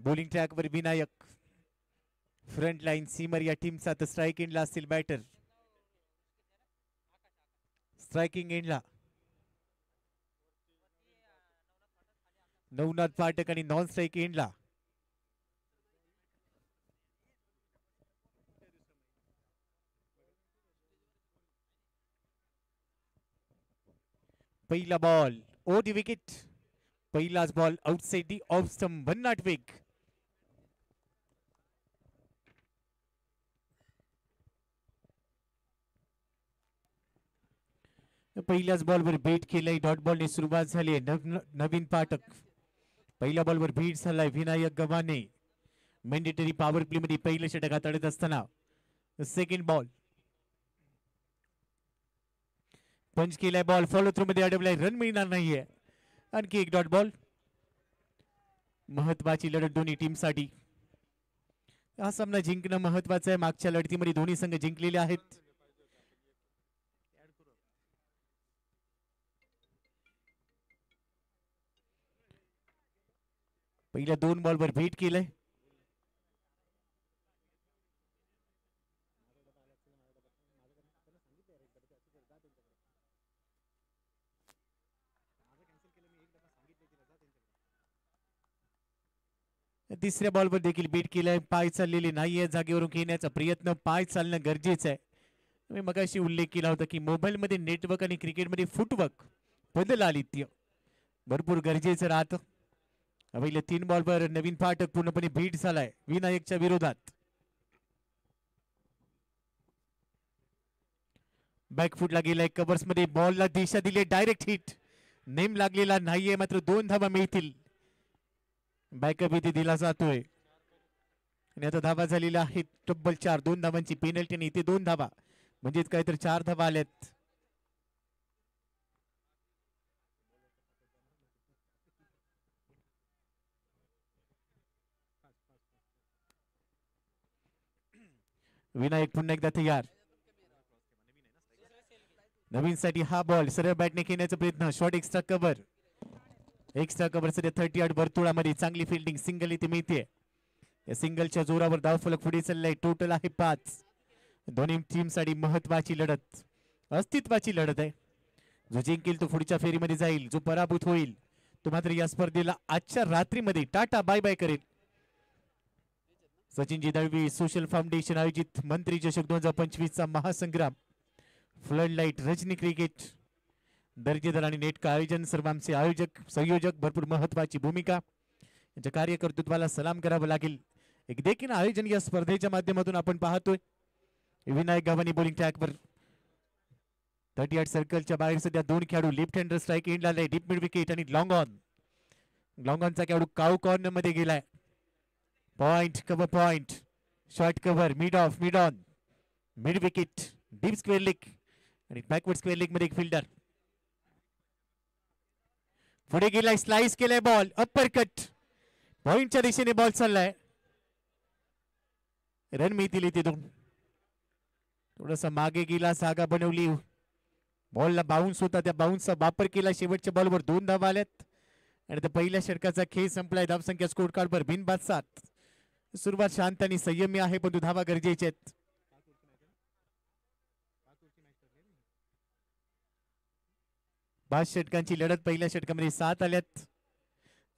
Bowling ट्रॅकवर Vinayak, front line seamer या टीमचा तर स्ट्राईक एंडला असतील बॅटर. स्ट्रायकिंग एंडला नवनाथ पाठक आणि नॉन स्ट्राईक एंडला पहिला बॉल ओ दी विकेट. पहिलाच ball outside the off stump, भन्नाट वेग. पहिल्याच बॉलवर बेट केलंय. डॉट बॉलने सुरुवात झाली आहे. नवीन पाठक पहिल्या बॉलवर बीट झालाय. Vinayak Gavhane mandatory power play मध्ये पहिलं षटक हाताळत असताना सेकंड बॉल पंच केलाय. बॉल फॉलो थ्रू मध्ये अडवलाय. रन मिळणार नाहीये. आणखी एक डॉट बॉल. महत्वाची लढत दोन्ही टीमसाठी. हा सामना जिंकणं महत्वाचं आहे. मागच्या लढतीमध्ये दोन्ही संघ जिंकलेले आहेत. पहिल्या 2 बॉलवर भेट केलंय. तिसऱ्या बॉलवर देखील बीट केलाय. पाय चाललेले नाहीये. जागेवरून घेण्याचा प्रयत्न. पाय चालणं गरजेचं आहे. मी मगाशी उल्लेख केला होता की मोबाईलमध्ये नेटवर्क आणि क्रिकेटमध्ये फुटवर्क बदल आलित्य भरपूर गरजेचं राहतं. पहिल्या 3 बॉलवर नवीन पाठक पूर्णपणे बीट झालाय विनायकच्या विरोधात. बॅकफुटला गेलाय. कव्हर्स मध्ये बॉलला दिशा दिली. Direct hit. नेम लागलेला नाहीये. मात्र 2 धावा मिळतील. बॅकअप इथे दिला जातोय आणि आता धावा झालेल्या आहेत तब्बल 4. 2 धावांची पेनल्टी आणि इथे 2 धावा म्हणजेच काय तर 4 धावा आल्यात. विनायक पुन्हा एकदा तयार. नवीन साठी हा बॉल सरळ बॅटने खेळण्याचा प्रयत्न. Short extra cover. Extra cover सध्या 30 यार्ड वर्तुळामध्ये. चांगली फिल्डिंग. सिंगल इथे मिळते. या सिंगलच्या जोरावर धावफलक पुढे चाललाय. टोटल आहे 5. दोन्ही टीम साठी महत्वाची लढत, अस्तित्वाची लढत आहे. जो जिंकेल तो पुढच्या फेरीमध्ये जाईल. जो पराभूत होईल तो मात्र या स्पर्धेला आजच्या रात्रीमध्ये टाटा बाय बाय करेल. सचिनजी दळवी सोशल फाउंडेशन आयोजित मंत्री चषक 2025 चा महासंग्राम. फ्लड लाईट, रजनी क्रिकेट, दर्जेदार आणि नेटका आयोजन. सर्व आमचे आयोजक संयोजक भरपूर महत्वाची भूमिका. यांच्या कार्यकर्तृत्वाला सलाम करावा लागेल. एक देखील आयोजन या स्पर्धेच्या माध्यमातून आपण पाहतोय. विनायक गव्हाणे बॉलिंग ट्रॅकवर 30 यार्ड सर्कलच्या बाहेर सध्या 2 खेळाडू. लेफ्ट हँडर स्ट्राईक एंड आलाय. डीप मिड विकेट आणि लॉंग ऑन. लॉंग ऑनचा खेळाडू काऊ कॉर्नर मध्ये गेलाय. Point, cover point, short cover, mid of, mid on, mid wicket, deep square leg आणि बॅकवर्ड स्क्वेअर लेग मध्ये एक फिल्डर. पुढे गेलाय. स्लाइस केलाय बॉल. Upper cut. पॉइंटच्या दिशेने बॉल चाललाय. रन मिळतील इथे 2. थोडासा मागे गेला. सागा बनवली. बॉलला बाउन्स होता. त्या बाउन्सचा वापर केला. शेवटच्या बॉलवर 2 धावा आल्यात आणि त्या पहिल्या षटकाचा खेळ संपलाय. धावसंख्या स्कोर कार्डवर बिनबाद 7. सुरुवात शांत आणि संयमी आहे पण धावा गरजेचे आहेत. 5 षटकांची लढत. पहिल्या षटकामध्ये 7 आल्यात.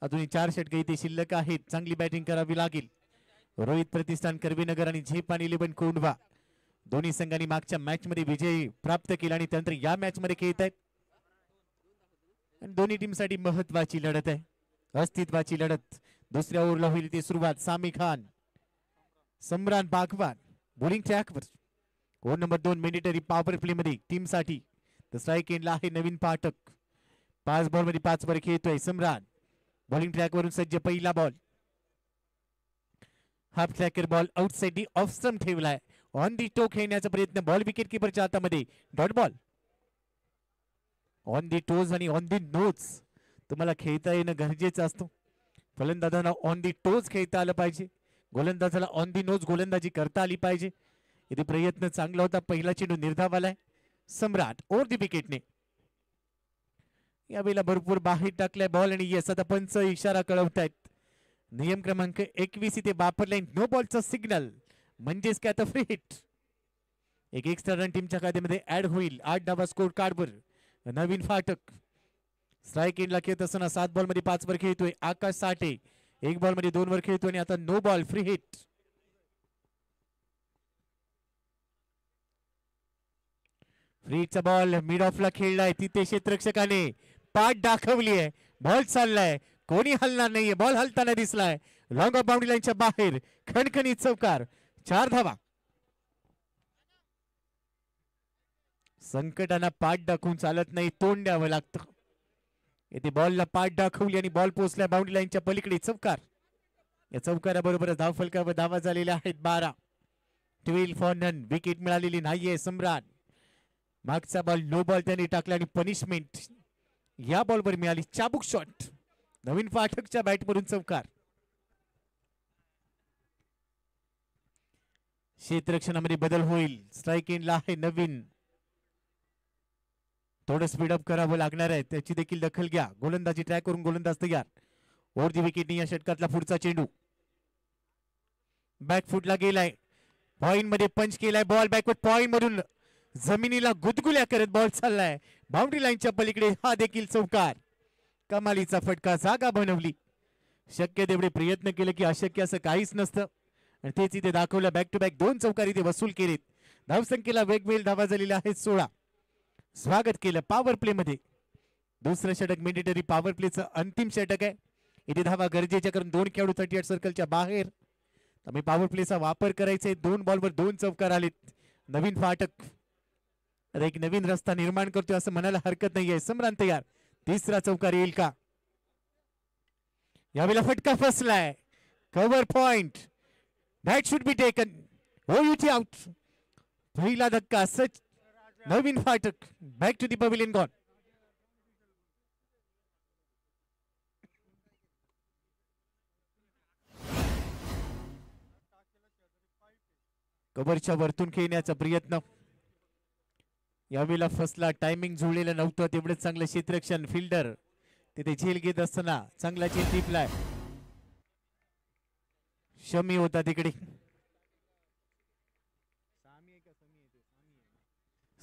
अजूनही 4 षटक इथे शिल्लक आहेत. चांगली बॅटिंग करावी लागेल. रोहित प्रतिष्ठान कर्वेनगर आणि झेप आणि 11 कोंढवा दोन्ही संघांनी मागच्या मॅच मध्ये विजय प्राप्त केला आणि त्यानंतर या मॅच मध्ये खेळत आहेत. दोन्ही टीम साठी महत्वाची लढत आहे. अस्तित्वाची लढत. दुसऱ्या ओव्हरला होईल ती सुरुवात. सामी खान, सम्रान बागवान बॉलिंग ट्रॅकवर. Over number 2 mandatory power play मध्ये टीम साठी. तर स्ट्राईक एंडला आहे नवीन पाठक. 5 बॉल मध्ये 5 वर खेळतोय सम्रान. बॉलिंग ट्रॅक वरून सज्ज. पहिला ball half tracker ball outside the off stump ठेवलाय. ऑन दी टो खेळण्याचा प्रयत्न. बॉल विकेट किपरच्या हातामध्ये. Dot ball. On the toes आणि ऑन दी नोज तुम्हाला खेळता येणं गरजेचं असतं. फलंदाजांना ऑन दी टोज खेळता आलं पाहिजे. गोलंदाजाला ऑन दी नोज गोलंदाजी करता आली पाहिजे. इथे प्रयत्न चांगला होता. पहिला चेंडू निर्धावालाय. सम्राट ओव्हर दी विकेटने. यावेळेला भरपूर बाहेर टाकलाय बॉल आणि यस आता पंच इशारा कळवतायत. नियम क्रमांक 21 इथे वापरलाय नो बॉलचा सिग्नल, म्हणजेच काय आता फ्री हिट. एक एक्स्ट्रा रन टीमच्या खात्यामध्ये ऍड होईल. 8 धावा स्कोर कार्डवर. नवीन फाटक स्ट्राईक एंडला खेळत असताना 7 बॉल मध्ये 5 वर खेळतोय आकाश साठे. 1 बॉल मध्ये 2 वर खेळतोय आणि आता नो बॉल फ्री हिट. फ्रीचा बॉल मिड ऑफला खेळलाय. तिथे क्षेत्ररक्षकाने पाठ दाखवली आहे. बॉल चाललाय, कोणी हलणार नाहीये. बॉल हलताना दिसलाय. लॉंग ऑफ बाउंड्री लाईनच्या बाहेर खणखणीत चौकार. 4 धावा. संकटांना पाठ दाखवून चालत नाही, तोंड द्यावं लागतं. येथे बॉलला पाठ दाखवली आणि बॉल पोहोचला बाउंड्री लाईनच्या पलीकडे. चौकार. या चौकाराबरोबर धावफलकावर धावा झालेल्या आहेत 12. 12 फॉर नन. विकेट मिळालेली नाहीये सम्राट. मागचा बॉल नो बॉल त्यांनी टाकला आणि पनिशमेंट या बॉलवर मिळाली. चाबूक शॉट. नवीन फाटकच्या बॅटमधून चौकार. क्षेत्ररक्षणामध्ये बदल होईल. स्ट्राईक एंडला आहे नवीन. थोडं स्पीडअप करावं लागणार आहे, त्याची देखील दखल घ्या. गोलंदाजी ट्रॅक करून गोलंदाज तयार. ओव्हर दी विकेटने या षटकातला पुढचा चेंडू बॅकफुटला गेलाय. पॉइंट मध्ये पंच केलाय. बॉल बॅकवर्ड पॉइंट मधून जमिनीला गुदगुल्या करत बॉल चाललाय बाउंड्री लाईनच्या पलीकडे. हा देखील चौकार. कमालीचा फटका. जागा बनवली. शक्य तेवढे प्रयत्न केले की अशक्य असं काहीच नसतं आणि तेच इथे दाखवलं. बॅक टू बॅक 2 चौकार इथे वसूल केलेत. धावसंख्येला वेगवेगळे धावा झालेल्या आहेत 16. स्वागत केलं पॉवर प्ले मध्ये. दुसरं षटक मॅन्डेटरी पॉवर प्लेचं अंतिम षटक आहे. इथे धावा गरजेच्या कारण 2 खेळाडू 38 सर्कलच्या बाहेर. त्यामुळे पॉवर प्लेचा वापर करायचा आहे. 2 बॉलवर 2 चौकार आलेत. नवीन फाटक एक नवीन रस्ता निर्माण करतोय असं म्हणायला हरकत नाहीये. सम्राट तयार. तिसरा चौकार येईल का? यावेळेला फटका फसलाय. Cover point. That should be taken. O U T out. पहिला धक्का. सच Navin Phatak. Back to the pavilion gone. कव्हरच्या वरतून खेळण्याचा प्रयत्न यावेळेला फसला. टायमिंग जुळलेलं नव्हतं. तेवढंच चांगलं क्षेत्ररक्षण. फिल्डर तिथे झेल घेत असताना चांगला चेंज टिपलाय. शमी होता तिकडे.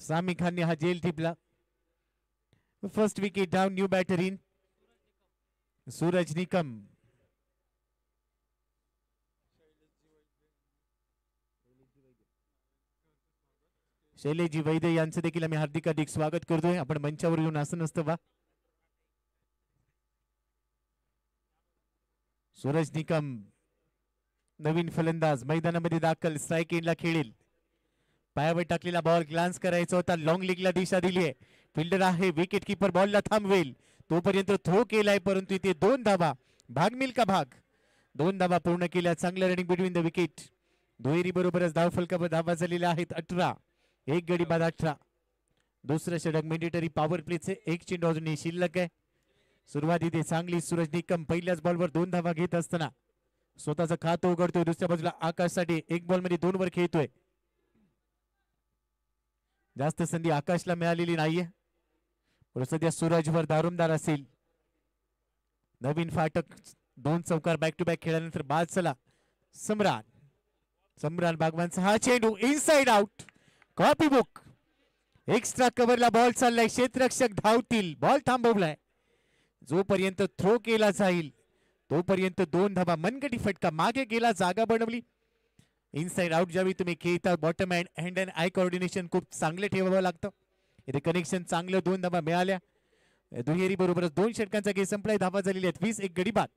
सामी खानने हा जेल टिपला. First wicket down. New batter in. Suraj Nikam. शैलेजी वैद्य यांचं देखील आम्ही हार्दिक स्वागत करतोय. आपण मंचावर येऊन असं नसतं बा. सूरज निकम नवीन फलंदाज मैदानामध्ये दाखल. स्ट्राईक एंडला खेळेल. पायावर टाकलेला बॉल ग्लान्स करायचा होता. लॉंग लीगला दिशा दिली आहे. फिल्डर आहे. विकेट किपर बॉलला थांबवेल तोपर्यंत थ्रो केलाय, परंतु इथे 2 धावा. भाग मिल का भाग. 2 धावा पूर्ण केल्या. चांगलं रनिंग बिटवीन द विकेट. दुहेरी बरोबरच धावफलकावर धावा झालेल्या आहेत 18. 1 गडी बाद 18. दुसरं षटक मॅन्डेटरी पॉवर प्लेचे 1 चेंडू अजूनही शिल्लक आहे. सुरुवात इथे चांगली. सूरज निकम पहिल्याच बॉलवर 2 धावा घेत असताना स्वतःचं खातं उघडतोय. दुसऱ्या बाजूला आकाशसाठी 1 बॉल मध्ये 2 वर खेळतोय. जास्त संधी आकाशला मिळालेली नाहीये. सध्या सूरजवर दारोमदार असेल. नवीन फाटक. 2 चौकार बॅक टू बॅक खेळल्यानंतर बाद चला सम्राट. सम्राट बागवानचा हा चेंडू inside out. Copy book. Extra कव्हरला बॉल चाललाय. क्षेत्ररक्षक धावतील. बॉल थांबवलाय. जोपर्यंत थ्रो केला जाईल तोपर्यंत 2 धावा. मनगटी फटका. मागे गेला. जागा बनवली. Inside out. ज्यावेळी तुम्ही खेळता bottom hand and I coordination खूप चांगले ठेवावं लागतं. इथे कनेक्शन चांगलं. 2 धावा मिळाल्या. दुहेरी बरोबरच 2 षटकांचा गेम संपलाय. धावा झालेली आहेत 20. 1 गडी बाद.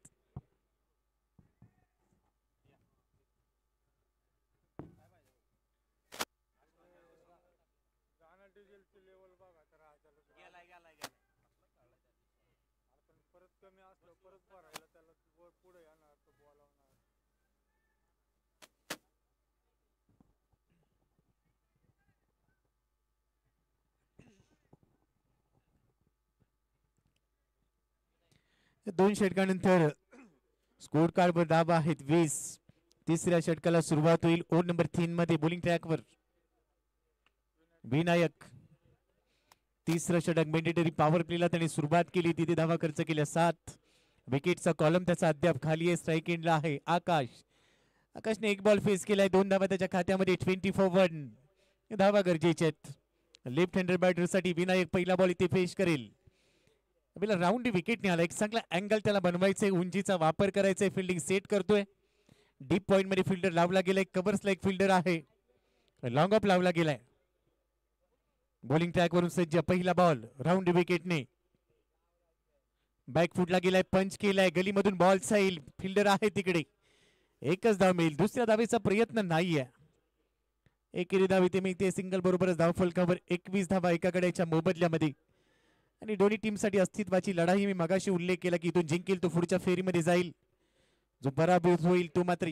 दोन षटकानंतर स्कोर कार्डवर धावा आहेत 20. तिसऱ्या षटकाला सुरुवात होईल. ओव्हर नंबर 3 मध्ये बॉलिंग ट्रॅकवर विनायक. तिसरं षटक मॅन्डेटरी पॉवर प्लेला त्यांनी सुरुवात केली. तिथे धावा खर्च केल्या 7. विकेटचा कॉलम त्याचा अद्याप खाली आहे. स्ट्राईक एंडला आहे आकाशने एक बॉल फेस केलाय. 2 धावा त्याच्या खात्यामध्ये. 24 धावा गरजेचे आहेत लेफ्ट हँडर बॅटरसाठी. विनायक पहिला बॉल इथे फेस करेल. राऊंड विकेटने आला. एक चांगला अँगल त्याला बनवायचंय. उंचीचा वापर करायचा. फिल्डिंग सेट करतोय. डीप पॉइंट मध्ये फिल्डर लावला गेलाय. कव्हर्सला एक फिल्डर आहे. लॉंग ऑफ लावला गेलाय. बॉलिंग ट्रॅक वरून सज्ज. पहिला बॉल राऊंड विकेटने. बॅक फुटला गेलाय. पंच केलाय. गलीमधून बॉल जाईल. फिल्डर आहे तिकडे. एकच धाव मिळेल. दुसऱ्या धावेचा प्रयत्न नाहीये. एकेरी धाव इथे मिळते. सिंगल बरोबरच धाव फलकावर 21 धावा एका गड्याच्या मोबदल्यामध्ये. आणि दोन्ही टीमसाठी अस्तित्वाची लढाई. मी मगाशी उल्लेख केला की इथून जिंकेल तो पुढच्या फेरीमध्ये जाईल. जो पराभूत होईल तो मात्र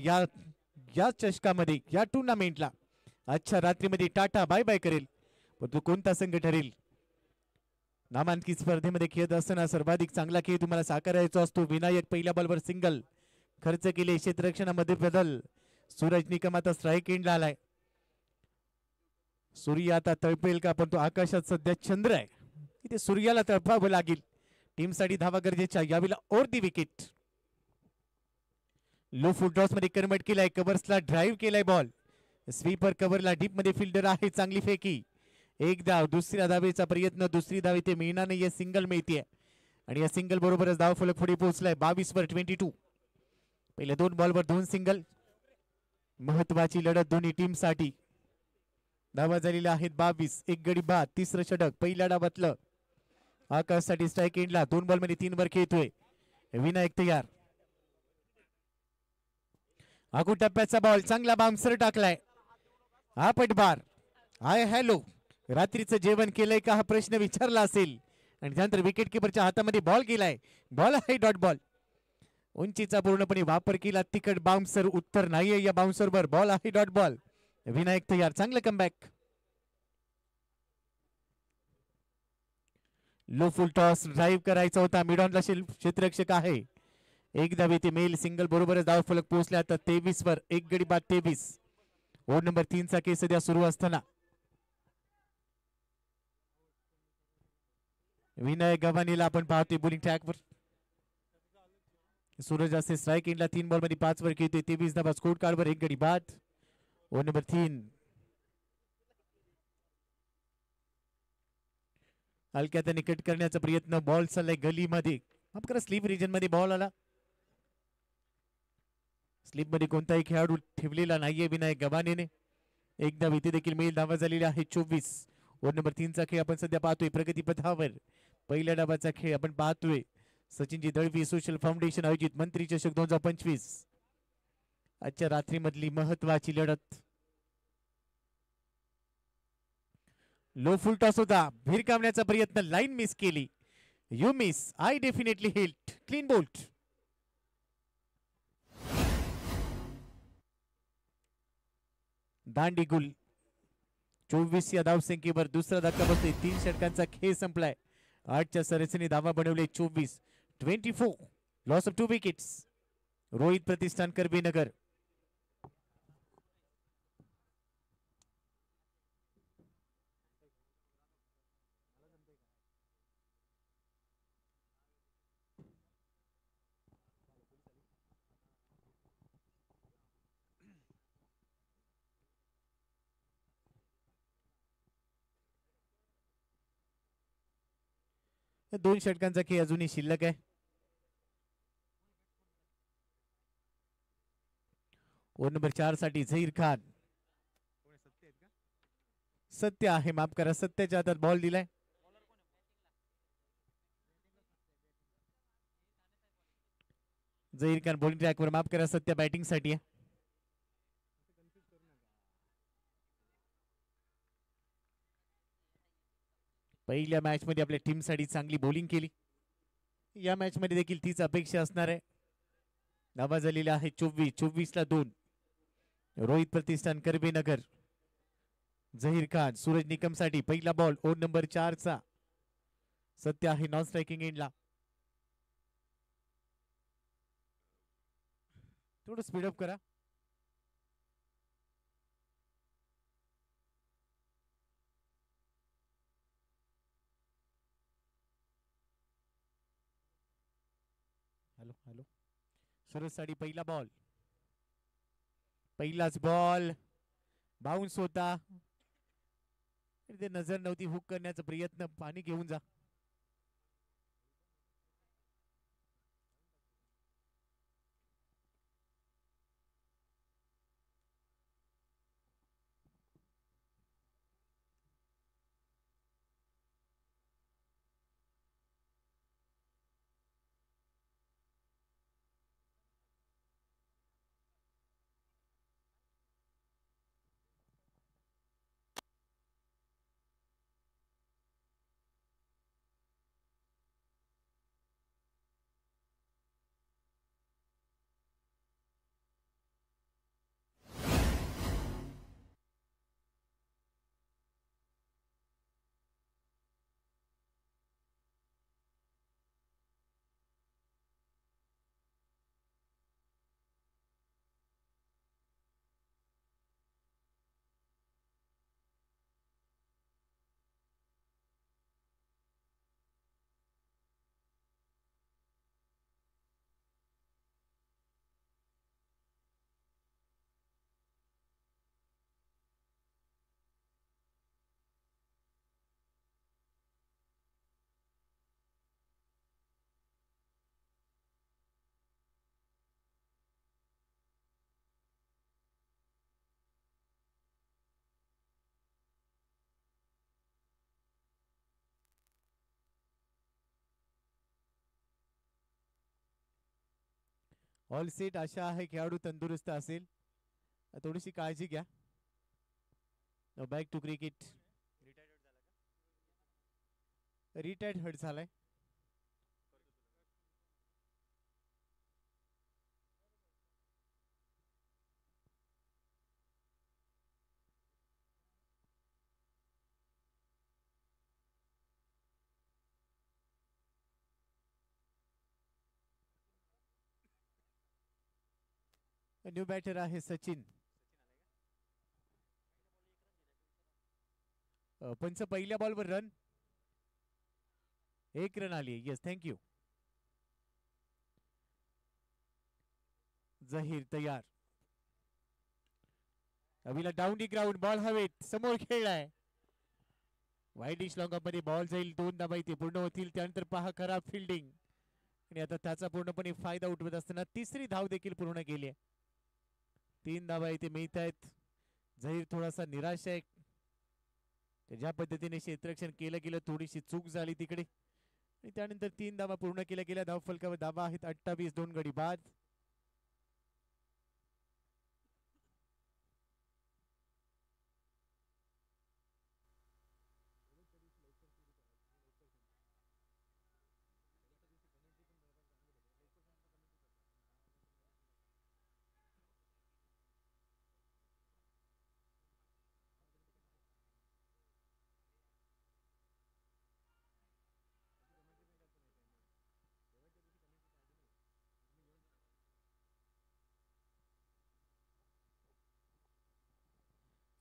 या चषकामध्ये या टुर्नामेंटला आजच्या रात्रीमध्ये टाटा बाय बाय करेल. पण तो कोणता संघ ठरेल? नामांकित स्पर्धेमध्ये खेळत असताना सर्वाधिक चांगला खेळ तुम्हाला साकारायचा असतो. विनायक पहिल्या बॉलवर सिंगल खर्च केले. क्षेत्ररक्षणामध्ये बदल. सूरज निकम आता स्ट्राईक एंडला आलाय. सूर्य आता तळपेल का? पण तो आकाशात सध्या चंद्र आहे. इथे सूर्याला तळपावं लागेल. टीमसाठी धावा गरजेच्या. यावेळेला over the wicket. Low full toss मध्ये कन्वर्ट केलाय. कव्हर्सला ड्राईव्ह केलाय बॉल. स्वीपर कव्हरला डीप मध्ये फिल्डर आहे. चांगली फेकी. एक धाव. दुसऱ्या धावेचा प्रयत्न. दुसरी धाव इथे मिळणार नाहीये. सिंगल मिळते आणि या सिंगल बरोबरच धाव फलक पुढे पोहोचलाय. 22 वर 22. पहिल्या 2 बॉलवर 2 सिंगल. महत्वाची लढत दोन्ही टीम साठी. धावा झालेल्या आहेत 22. एक गडी बाद. तिसरं षटक पहिल्या डावातलं. आकाशसाठी स्ट्राईक एंडला. 2 बॉल मध्ये 3 वर खेळतोय. विनायक तयार. आगू टप्प्याचा बॉल. चांगला बाउन्सर टाकलाय. हा पटबार. Hi hello. रात्रीचं जेवण केलंय का हा प्रश्न विचारला असेल. आणि त्यानंतर विकेट किपरच्या हातामध्ये बॉल गेलाय. बॉल आहे डॉट बॉल. उंचीचा पूर्णपणे वापर केला. तिकट बाउन्सर. उत्तर नाहीये या बाउन्सरवर. बॉल आहे डॉट बॉल. विनायक तयार. चांगलं comeback. Low full toss drive करायचा होता. मिडॉनला क्षेत्ररक्षक आहे. एक धाव येथे मेल. सिंगल बरोबरच धाव फलक पोहोचले. आता 23 वर. एक गडी बाद 23. ओव्हर नंबर 3 चा खेळ सध्या सुरू असताना विनायक गव्हाणीला आपण पाहतोय बॉलिंग ट्रॅकवर. सूरज असे स्ट्राईक एंडला 3 बॉल मध्ये 5 वर खेळतोय. 23 धावा स्कोर कार्डवर. एक गडी बाद. Over number 3. हलक्या त्याने कट करण्याचा प्रयत्न. बॉल चाललाय गलीमध्ये. आपण स्लीप रिजन मध्ये बॉल आला. स्लीप मध्ये कोणताही खेळाडू ठेवलेला नाहीये विनायक गव्हाणेने. एकदा भीती देखील मिळेल. धावा झालेली आहे 24. ओव्हर नंबर 3 चा खेळ आपण सध्या पाहतोय प्रगतीपथावर. पहिल्या डावाचा खेळ आपण पाहतोय. सचिनजी दळवी सोशल फाउंडेशन आयोजित मंत्री चषक 2025. आजच्या रात्रीमधली महत्वाची लढत. लो फुल टॉस होता. भिरकावण्याचा प्रयत्न. लाईन मिस केली. You miss. I definitely hit. Clean bowled. दांडी गुल. 24 या धावसंख्येवर दुसरा धक्का बसतोय. 3 षटकांचा खेळ संपलाय. 8च्या सरासरी धावा बनवले 24. 24. Loss of 2 wickets. Rohit Pratishthan Karbinagar. दोन षटकांचा खेळ अजूनही शिल्लक आहे. ओव्हर नंबर 4 साठी झहीर खान. सत्य आहे. माफ करा. सत्याच्या हातात बॉल दिलाय. झहीर खान बॉलिंग ट्रॅकवर. माफ करा. सत्य बॅटिंग साठी आहे. पहिल्या मॅच मध्ये आपल्या टीम साठी चांगली बॉलिंग केली. या मॅच मध्ये देखील तीच अपेक्षा असणार आहे. धावा झालेल्या आहे 24. 24 ला 2. रोहित प्रतिष्ठान करबीनगर. झहीर खान सूरज निकम साठी पहिला बॉल. ओव्हर नंबर 4 चा. सत्य आहे नॉन स्ट्रायकिंग एंडला. थोडं स्पीडअप करा. हॅलो. हॅलो हॅलो सरस साडी पहिला बॉल, पहिलाच बॉल बाउन्स होता. ते नजर नव्हती हुक करण्याचा प्रयत्न, पाणी घेऊन जा. All set. आशा आहे खेळाडू तंदुरुस्त असेल, थोडीशी काळजी घ्या. Back to cricket. Retired hurt झालाय. न्यू बॅटर आहे सचिन. पंच पहिल्या बॉलवर रन, 1 रन आली. Yes thank you. जहीर तयार. अभिला डाऊन दी ग्राउंड, बॉल हवेत, समोर खेळलाय. वाईट डिश लॉंग मध्ये बॉल जाईल. 2 धावा इथे पूर्ण होतील. त्यानंतर पहा खराब फिल्डिंग, आणि आता त्याचा पूर्णपणे फायदा उठवत असताना तिसरी धाव देखील पूर्ण केली आहे. 3 धावा इथे मिळत आहेत. जहीर थोडासा निराश आहे. ज्या पद्धतीने क्षेत्ररक्षण केलं गेलं, थोडीशी चूक झाली तिकडे, आणि त्यानंतर 3 धावा पूर्ण केल्या गेल्या. धाव फलकावर धावा आहेत 28, 2 गडी बाद.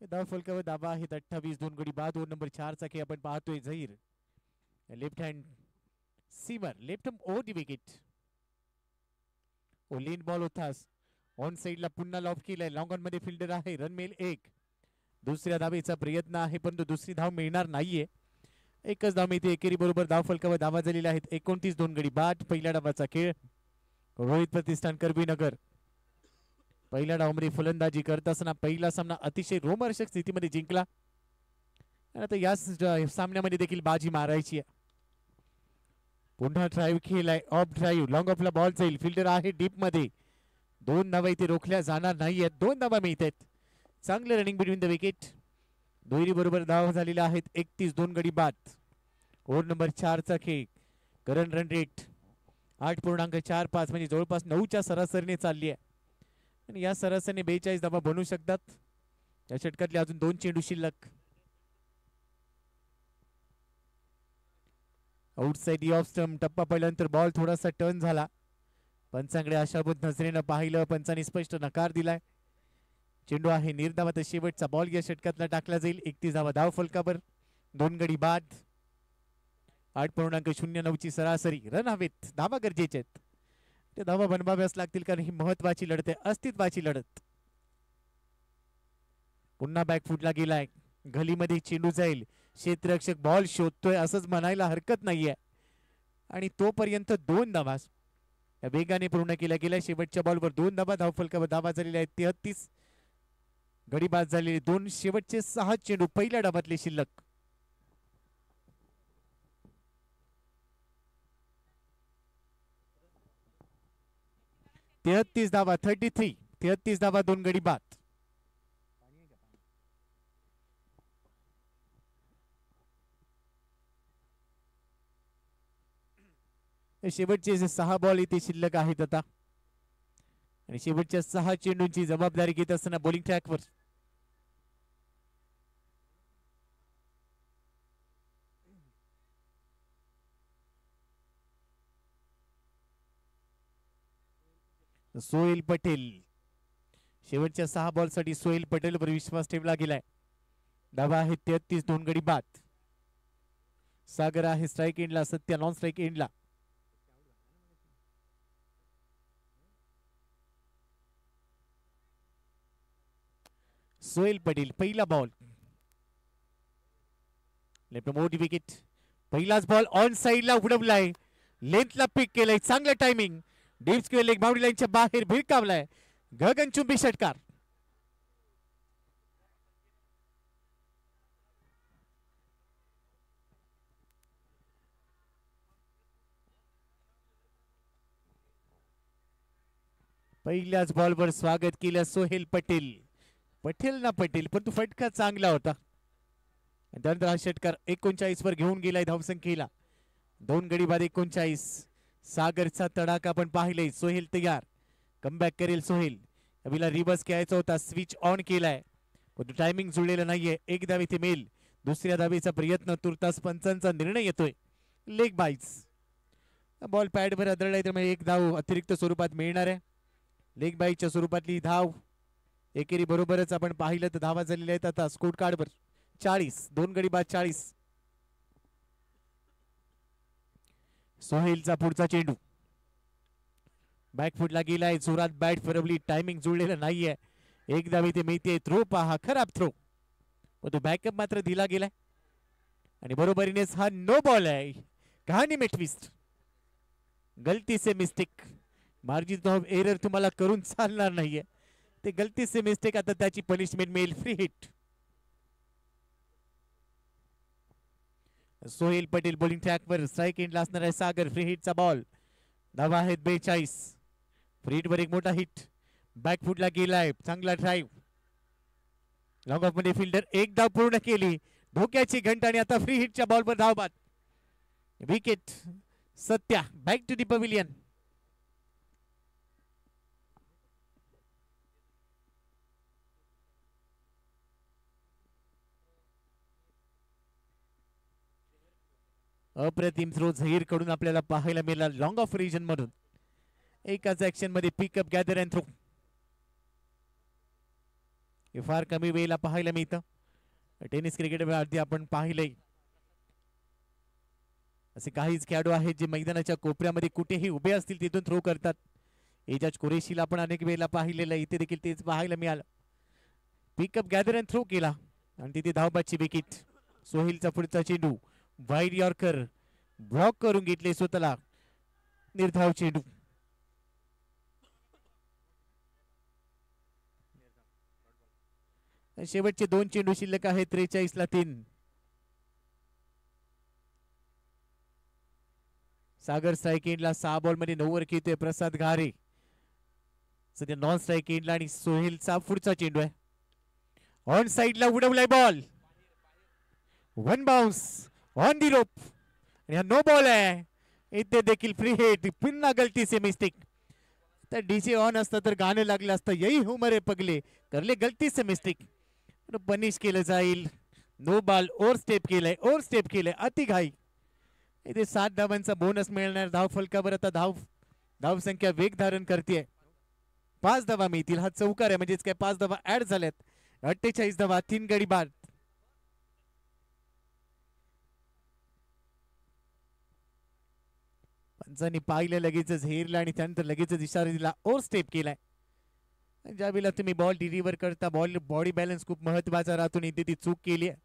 धाव फलकावर धावा आहेत 28, 2 गडी बाद. 2 नंबर 4 चा खेळ आपण पाहतोय. Zaheer left hand seamer, left over दी विकेट. लेन बॉल होतास ऑन साइडला पुन्हा लॉफ केलाय. लॉंग ऑन मध्ये फिल्डर आहे. रन मिळेल 1. दुसऱ्या धावेचा प्रयत्न आहे, परंतु दुसरी धाव मिळणार नाहीये. एकच धाव मिळते. एकेरी बरोबर धाव फलकावर धावा झालेल्या आहेत 29, 2 गडी बाद. पहिल्या डावाचा खेळ. रोहित प्रतिष्ठान करबीनगर पहिल्या डावामध्ये फलंदाजी करत असताना पहिला सामना अतिशय रोमहर्षक स्थितीमध्ये जिंकला. आता या सामन्यामध्ये देखील बाजी मारायची आहे. पुन्हा ड्राईव्ह केलाय, ऑफ ड्राईव्ह, लॉंग ऑफला बॉल जाईल. फिल्डर आहे डीप मध्ये. 2 धावा इथे रोखल्या जाणार नाहीयेत. 2 धावा मिळत आहेत. चांगलं रनिंग बिटवीन द विकेट. दुहेरी बरोबर धावा झालेल्या आहेत 31, 2 गडी बाद. ओव्हर नंबर 4 चा खेळ. करंट रन रेट 8.45 म्हणजे जवळपास 9च्या सरासरीने चालली आहे, आणि या सरासरीने 42 धावा बनवू शकतात. या षटकातले अजून 2 चेंडू शिल्लक. Outside off stump. टप्पा पडल्यानंतर बॉल थोडासा टर्न झाला. पंचांकडे आशाभूत नजरेनं पाहिलं. पंचांनी स्पष्ट नकार दिलाय. चेंडू आहे निर्धावा. तर शेवटचा बॉल या षटकातला टाकला जाईल. 31 धावा धाव फलकावर. 2 गडी बाद. 8.09 ची सरासरी. रन हवेत, धावा गरजेचे आहेत. ते धावा बनवाव्याच लागतील कारण ही महत्वाची लढत आहे, अस्तित्वाची लढत. पुन्हा बॅकफुटला गेलाय, गलीमध्ये चेंडू जाईल, क्षेत्ररक्षक बॉल शोधतोय असंच म्हणायला हरकत नाहीये. आणि तोपर्यंत 2 धावा वेगाने पूर्ण केल्या गेल्या. शेवटच्या बॉलवर 2 धावा, धावफलकावर धावा झालेल्या आहेत 33. गडी बाद झालेले 2, शेवटचे 6 चेंडू पहिल्या डावातले शिल्लक. तेहतीस धावा 33, 33 धावा 2 गडी बाद. शेवटचे जे 6 बॉल इथे शिल्लक आहेत आता आणि शेवटच्या 6 चेंडूंची जबाबदारी घेत असताना बॉलिंग ट्रॅकवर सोहेल पटेल. शेवटच्या 6 बॉल साठी सोहेल पटेलवर विश्वास ठेवला गेलाय. धावा आहे 33, 2 गडी बाद. सागर आहे स्ट्राईक एंडला, सत्या नॉन स्ट्राईक एंडला. सोहेल पटेल पहिला बॉल, लेफ्ट मोठी विकेट. पहिलाच बॉल ऑन साइडला उडवलाय, लेंथला पिक केलंय, चांगलं timing. Deep square leg boundary लाईनच्या बाहेर भिरकावलाय, गगनचुंबी षटकार. पहिल्याच बॉलवर स्वागत केलं सोहेल पटेल. पटेल ना पटेल, परंतु फटका चांगला होता. त्यानंतर हा षटकार 39 वर घेऊन गेलाय धावसंख्येला. 2 गडी बाद 39. सागरचा तडाखा आपण पाहिले. सोहेल तयार, कमबॅक करेल सोहेल. अभिला रिव्हर्स घ्यायचा होता, स्विच ऑन केलाय परंतु टायमिंग जुळलेलं नाहीये. एक धाव इथे मिळेल. दुसऱ्या धावेचा प्रयत्न, तुर्तास पंचांचा निर्णय येतोय. Leg bites. बॉल पॅडवर आदळलाय त्यामुळे एक धाव अतिरिक्त स्वरूपात मिळणार आहे. लेग बाईटच्या स्वरूपातली धाव एकेरी बरोबरच आपण पाहिलं तर धावा झालेल्या आहेत आता स्कोर कार्डवर 40. 2 गडी बाद 40. सोहेलचा पुढचा चेंडू बॅकफुटला गेलाय, जोरात बॅट फिरवली, टायमिंग जुळलेलं नाहीये. एक धाव इथे मिळते. थ्रो पहा, खराब थ्रो, पण तो बॅकअप मात्र दिला गेलाय आणि बरोबरीनेच हा नो बॉल आहे. कहाणी में ट्विस्ट, गलती से मिस्टेक. मार्जिन ऑफ एरर तुम्हाला करून चालणार नाहीये. ते गलती से मिस्टेक, आता त्याची पनिशमेंट मिळेल, free hit. Sohail Patel bowling ट्रॅकवर, स्ट्राईक एंडला असणार आहे सागर. Free हिटचा ball. धावा आहेत 42. फ्री हिट वर एक मोठा हिट. बॅकफुटला गेलाय, चांगला ड्राईव्ह. लॉंग ऑफ मध्ये फिल्डर एक धाव पूर्ण केली. धोक्याची घंटा आणि आता फ्री हिटच्या बॉलवर धाव बाद. Wicket. Satya back to the pavilion. अप्रतिम थ्रो झहीर कडून आपल्याला पाहायला मिळाला लॉंग ऑफ रिजन मधून. एकाच ऍक्शन मध्ये पिकअप, गॅदर अँड थ्रो. हे फार कमी वेळेला पाहायला मिळतं. टेनिस क्रिकेट आधी आपण पाहिलंय असे काहीच खेळाडू आहेत जे मैदानाच्या कोपऱ्यामध्ये कुठेही उभे असतील तिथून थ्रो करतात. एजाज कुरेशीला आपण अनेक वेळेला पाहिलेलं, इथे देखील तेच पाहायला मिळालं. पिकअप, गॅदर अँड थ्रो केला आणि तिथे धावबादची विकेट. सोहेलचा पुढचा चेंडू वाईड यॉर्कर, ब्लॉक करून घेतले स्वतःला. निर्धाव चेंडू. शेवटचे 2 चेंडू शिल्लक आहेत. 43 ला 3. सागर स्ट्राईक एंडला 6 बॉल मध्ये 9 वर खेळतोय प्रसाद घारे. सध्या नॉन स्ट्राईक एंडला आणि सोहेलचा पुढचा चेंडू आहे. ऑन साइडला उडवलाय बॉल. 1 बाउन्स ऑन दी रोप आणि हा नो बॉल आहे. इथे देखील फ्री हिट. पुन्हा गलती से मिस्टेक. तर डीजे ऑन असतं तर गाणं लागलं असतं, यही हुमरे पगले करले गलती से मिस्टेक. पनिश केलं जाईल. No ball. ओव्हर स्टेप केलंय, ओव्हर स्टेप केलंय, अति घाई. इथे 7 धावांचा बोनस मिळणार. धाव फलकावर आता धावसंख्या वेग धारण करते. 5 धावा मिळतील. हा चौकार आहे म्हणजेच काय 5 धावा ऍड झाल्यात. 48 धावा, 3 गडी बाद. पंचांनी पाहिलं, लगेचच हेरला आणि त्यानंतर लगेचच इशारा दिला, ओव्हर स्टेप केलाय. ज्यावेळेला तुम्ही बॉल डिलिव्हर करता, बॉडी बॅलन्स खूप महत्वाचा राहतो. इथे ती चूक केली आहे.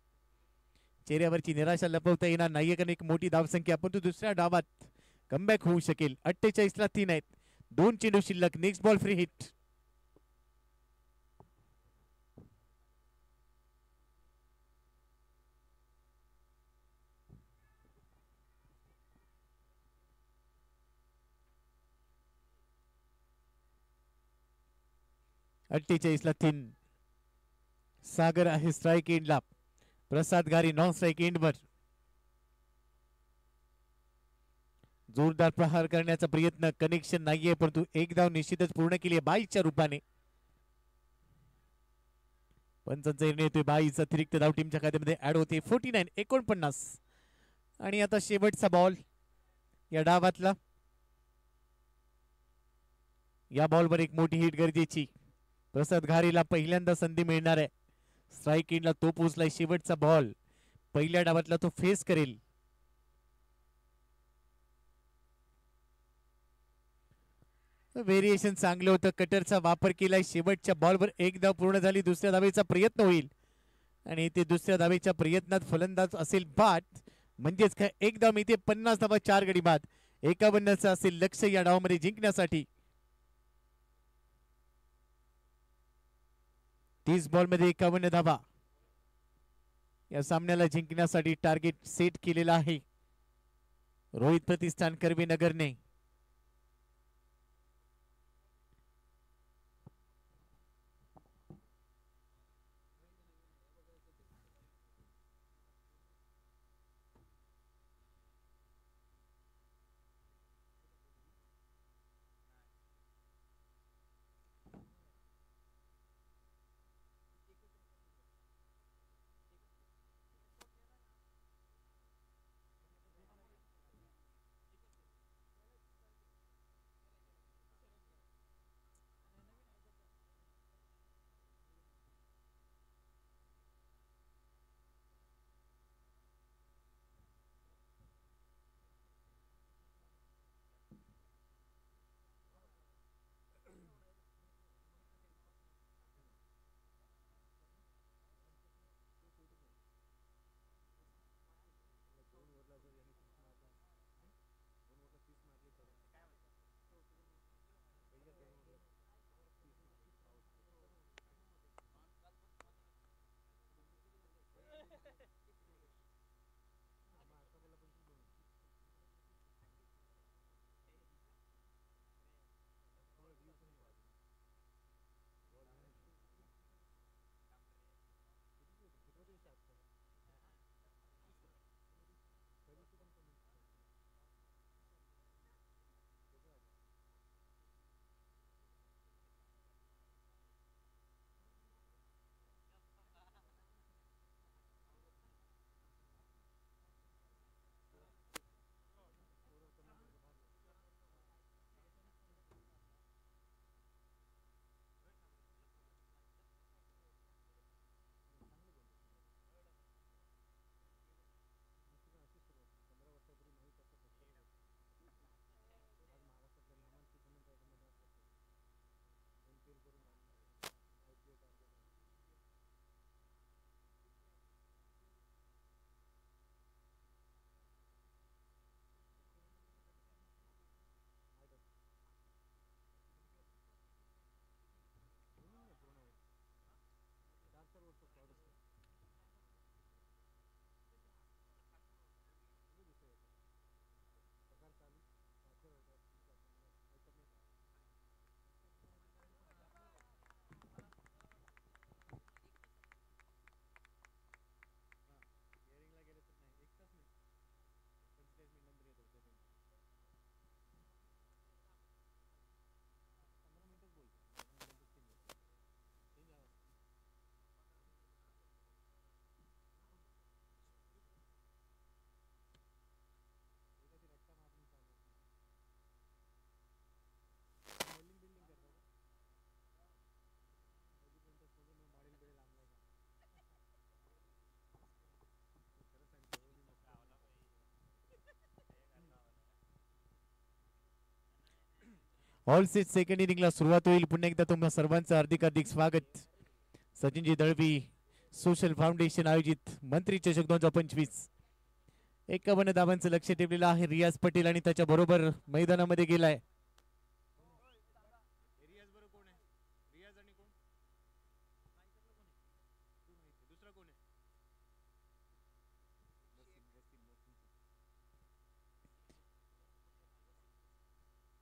चेहऱ्यावरची निराशा लपवता येणार नाहीये, कारण एक मोठी धावसंख्या, परंतु दुसऱ्या डावात कमबॅक होऊ शकेल. 48ला 3 आहेत, 2 चेंडू शिल्लक. Next ball free hit. ला 3. सागर आहे स्ट्राईक एंडला, प्रसाद घारी नॉन स्ट्राईक एंडवर. जोरदार प्रहार करण्याचा प्रयत्न, कनेक्शन नाहीये, परंतु एक धाव निश्चितच पूर्ण केली आहे 22च्या रूपाने. पंचांचा निर्णय येतोय, 22 अतिरिक्त धाव टीमच्या खात्यामध्ये ऍड होते. 49 आणि आता शेवटचा बॉल या डावातला. या बॉलवर एक मोठी हिट गरजेची. प्रसाद घारीला पहिल्यांदा संधी मिळणार आहे. स्ट्राईक एंडला तो पोहोचलाय. शेवटचा बॉल पहिल्या डावातला तो फेस करेल. व्हेरिएशन चांगलं होतं, कटरचा वापर केलाय. शेवटच्या बॉलवर एक धाव पूर्ण झाली. दुसऱ्या धावेचा प्रयत्न होईल आणि ते दुसऱ्या धावेच्या प्रयत्नात फलंदाज असेल बाद, म्हणजेच काय एक धाव मिळते. 50 धावा, 4 गडी बाद. 51चं असेल लक्ष या डावामध्ये जिंकण्यासाठी. 30 बॉल मध्ये 51 धावा या सामन्याला जिंकण्यासाठी टार्गेट सेट केलेला आहे रोहित प्रतिष्ठान कर्वे नगरने. ऑल सीट सेकंड इनिंगला सुरुवात होईल. पुन्हा एकदा तुम्हा सर्वांचं हार्दिक हार्दिक स्वागत. सचिनजी दळवी सोशल फाउंडेशन आयोजित मंत्री चषक 2025. 51 धावांचं लक्ष ठेवलेलं आहे. रियाज पटेल आणि त्याच्या बरोबर मैदानामध्ये गेलाय.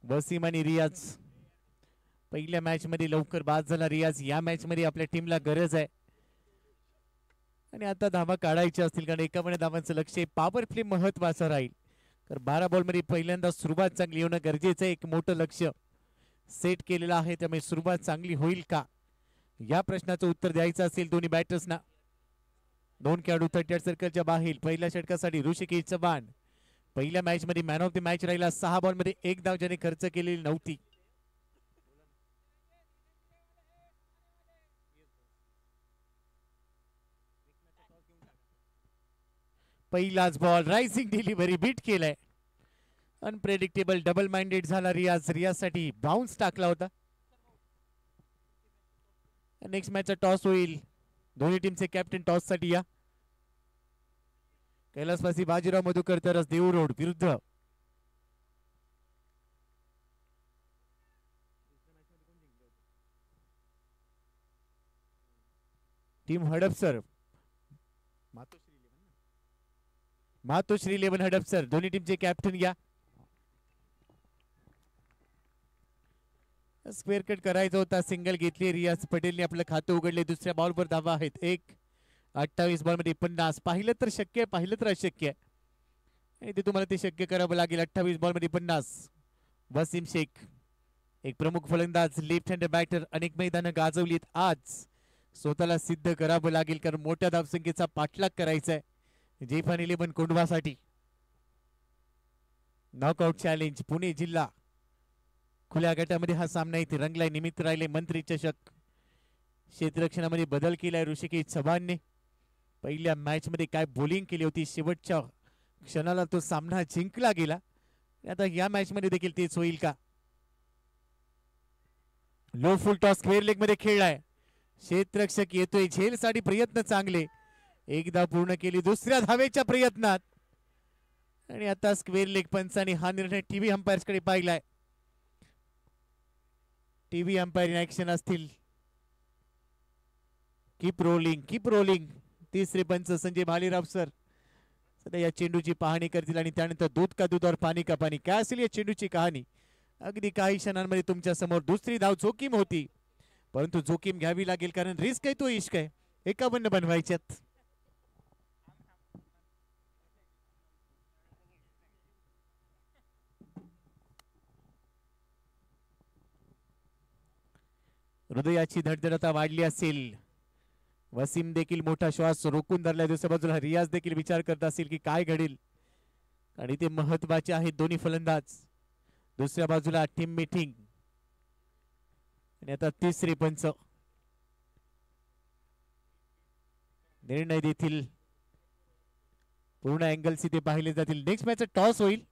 वसीम आणि रियाज पहिल्या मॅच मध्ये लवकर बाद झाला. रियाज या मॅच मध्ये आपल्या टीमला गरज आहे आणि आता धावा काढायच्या असतील कारण 51 धावांचं लक्ष पॉवर प्ले महत्वाचं राहील. तर 12 बॉल मध्ये पहिल्यांदा सुरुवात चांगली होणं गरजेचं आहे. एक मोठं लक्ष सेट केलेलं आहे त्यामुळे सुरुवात चांगली होईल का या प्रश्नाचं उत्तर द्यायचं असेल दोन्ही बॅटर्सना. दोन खेळाडू 38 सर्कलच्या बाहेर. पहिल्या षटकासाठी ऋषिकेश चव्हाण पहिल्या मॅच मध्ये मॅन ऑफ द मॅच राहिला. 6 बॉल मध्ये 1 धाव ज्याने खर्च केलेली नव्हती. पहिलाच बॉल रायझिंग डिलिव्हरी बीट केलाय. अनप्रेडिक्टेबल डबल माइंडेड झाला रियाज. रियाजसाठी बाउन्स टाकला होता. नेक्स्ट मॅचचा टॉस होईल. दोन्ही टीमचे कॅप्टन टॉस साठी या. कैलासवासी बाजीराव मधुकर तरस देऊरोड विरुद्ध टीम हडपसर. मातोश्री 11 हडपसर. दोन्ही टीमचे कॅप्टन या. स्क्वेअर कट करायचा होता. सिंगल घेतली. रियाज पटेलने आपलं खातं उघडले. दुसऱ्या बॉलवर धावा आहेत 1. 28 बॉल मध्ये 50. पाहिलं तर शक्य आहे, पाहिलं तर अशक्य आहे आणि ते तुम्हाला ते शक्य करावं लागेल. 28 बॉल मध्ये 50. वसीम शेख एक प्रमुख फलंदाज, लेफ्ट हँड बॅटर. अनेक मैदानं गाजवलीत. आज स्वतःला सिद्ध करावं लागेल कारण मोठ्या धावसंख्येचा पाठलाग करायचा आहे जेफान 11 कोंडवासाठी. नॉकआउट चॅलेंज पुणे जिल्हा खुल्या गटामध्ये हा सामना इथे रंगलाय. निमित्त राहिले मंत्री चषक. क्षेत्ररक्षणामध्ये बदल केलाय ऋषिकेश चव्हाणने. पहिल्या मॅच मध्ये काय बॉलिंग केली होती. शेवटच्या क्षणाला तो सामना जिंकला गेला. आता या मॅच मध्ये देखील तेच होईल का. Low full toss square leg मध्ये खेळलाय. क्षेत्ररक्षक येतोय झेलसाठी. प्रयत्न चांगले. एकदा पूर्ण केली दुसऱ्या धावेच्या प्रयत्नात आणि आता स्क्वेअर लेग. पंचांनी हा निर्णय टीव्ही अंपायर्स कडे पाहिलाय. टीव्ही अंपायर ऍक्शन असतील. Keep rolling, keep rolling. तिसरे पंच संजय भालेराव सर सध्या या चेंडूची पाहणी करतील आणि त्यानंतर दूध का दूध और पाणी का पाणी काय असेल या चेंडूची कहाणी. अगदी काही क्षणांमध्ये तुमच्या समोर दुसरी धाव जोखीम होती परंतु जोखीम घ्यावी लागेल कारण रिस्क आहे तो इश्क आहे. 51 बनवायच्यात. हृदयाची धडधड आता वाढली असेल. वसीम देखील मोठा श्वास रोखून धरलाय. दुसऱ्या बाजूला रियाज देखील विचार करत असेल की काय घडेल आणि ते महत्वाचे आहेत दोन्ही फलंदाज. दुसऱ्या बाजूला टीम मीटिंग आणि आता तिसरे पंच निर्णय देतील. पूर्ण अँगल्स इथे पाहिले जातील. नेक्स्ट मॅच टॉस होईल.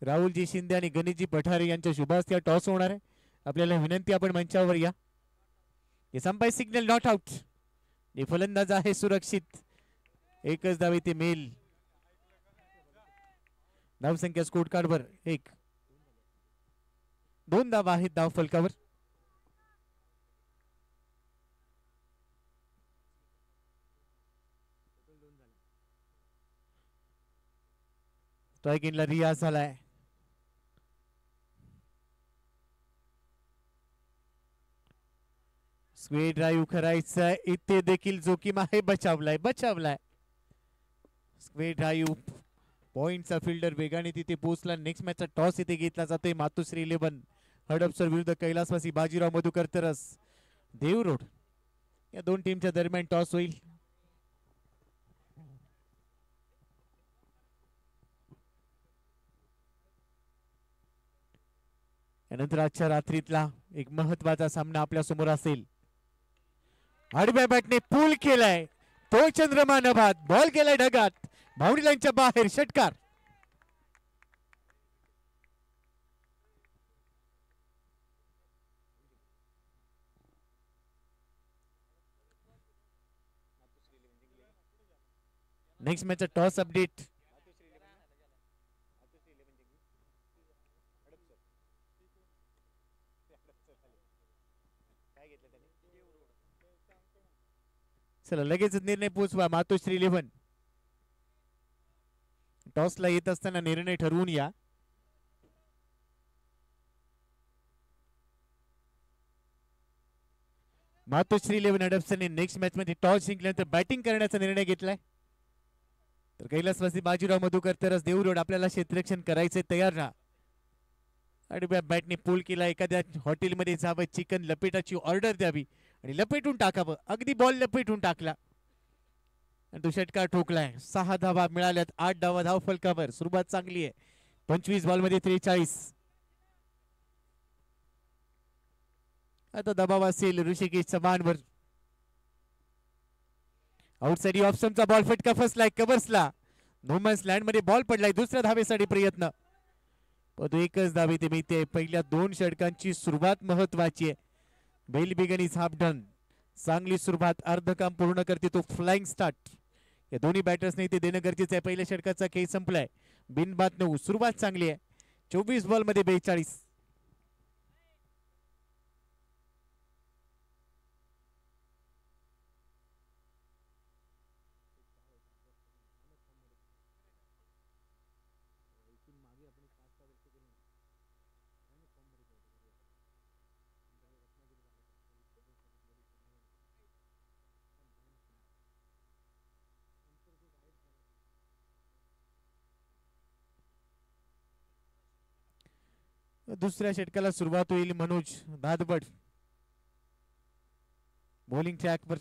राहुलजी शिंदे आणि गणेशजी पठारे यांच्या शुभ हस्ते टॉस होणार आहे. आपल्याला विनंती आपण मंचावर या. संपाय सिग्नल नॉट आउट. फलंदाज आहे सुरक्षित. एकच धाव इथे मेल. धावसंख्या स्कोर कार्डवर 1. 2 धावा आहेत धाव फलकावर. स्ट्राइक इनला रियाज झालाय. स्क्वेअर ड्राईव्ह करायचा इथे देखील जोखीम आहे. बचावलाय, बचावलाय. स्क्वेअर ड्राईव्ह पॉइंटचा फिल्डर वेगाने तिथे पोहोचला. नेक्स्ट मॅचचा टॉस इथे घेतला जातोय. मातोश्री 11 हडपसर विरुद्ध कैलासवासी बाजीराव मधुकर तरस देवरोड या दोन टीमच्या दरम्यान टॉस होईल. यानंतर आजच्या रात्रीतला एक महत्वाचा सामना आपल्या समोर असेल. आडव्या बॅटने पूल केलाय तो चंद्रमा नभात. बॉल केलाय ढगात. बाउंड्री लाईनच्या बाहेर. षटकार. Next match toss update. चला लगेच निर्णय पोचवा. मातोश्री 11 टॉसला येत असताना निर्णय ठरवून या. मातोश्री 11 हडपसरने नेक्स्ट मॅच मध्ये टॉस जिंकल्यानंतर बॅटिंग करण्याचा निर्णय घेतलाय. तर कैलासवासी बाजीराव मधुकर तरच देऊरोड आपल्याला क्षेत्ररक्षण करायचे तयार राहा. आणि बॅटने पूल केला. एखाद्या हॉटेलमध्ये जावं, चिकन लपेटाची ऑर्डर द्यावी आणि लपेटून टाकावं. अगदी बॉल लपेटून टाकला आणि तो षटकार ठोकलाय. 6 धावा मिळाल्यात. 8 धावा धाव फलकावर. सुरुवात चांगली आहे. 25 बॉल मध्ये 43. आता दबाव असेल ऋषिकेश चव्हाणवर. आउटसाइड ऑप्शनचा बॉल फटका फसलाय कव्हर्सला. नोमन्स लँड मध्ये बॉल पडलाय. दुसऱ्या धावेसाठी प्रयत्न. पण एकच धावे ते मिळते. पहिल्या 2 षटकांची सुरुवात महत्वाची आहे. Well begun is half done. चांगली सुरुवात. अर्ध काम पूर्ण करते तो फ्लाइंग स्टार्ट. या दोन्ही बॅटर्सने ते देणं गरजेचं आहे. पहिल्या षटकाचा खेळ संपलाय. बिनबाद 9. सुरुवात चांगली आहे. 24 बॉल मध्ये 42. दुसऱ्या षटकाला सुरुवात होईल. मनोज दादबड बॉलिंग ट्रॅकवर.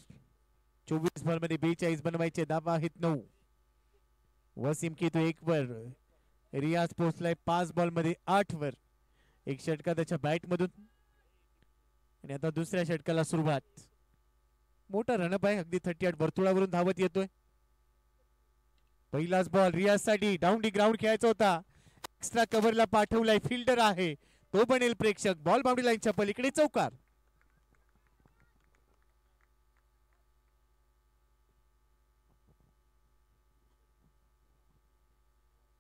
24 बॉल मध्ये 42 बनवायचे. धावा आहेत 9. वसीम केतू 1 वर. रियाज पोहोचलाय 5 बॉल मध्ये 8 वर. एक षटका त्याच्या बॅट मधून. आणि आता दुसऱ्या षटकाला सुरुवात. मोठा रनअप आहे. अगदी 38 वर्तुळावरून धावत येतोय. पहिलाच बॉल रियाज साठी. डाऊन दी ग्राउंड खेळायचा होता. एक्स्ट्रा कव्हरला पाठवलाय. फिल्डर आहे तो बनेल प्रेक्षक. बॉल बाउंड्री लाईनच्या पलीकडे चौकार.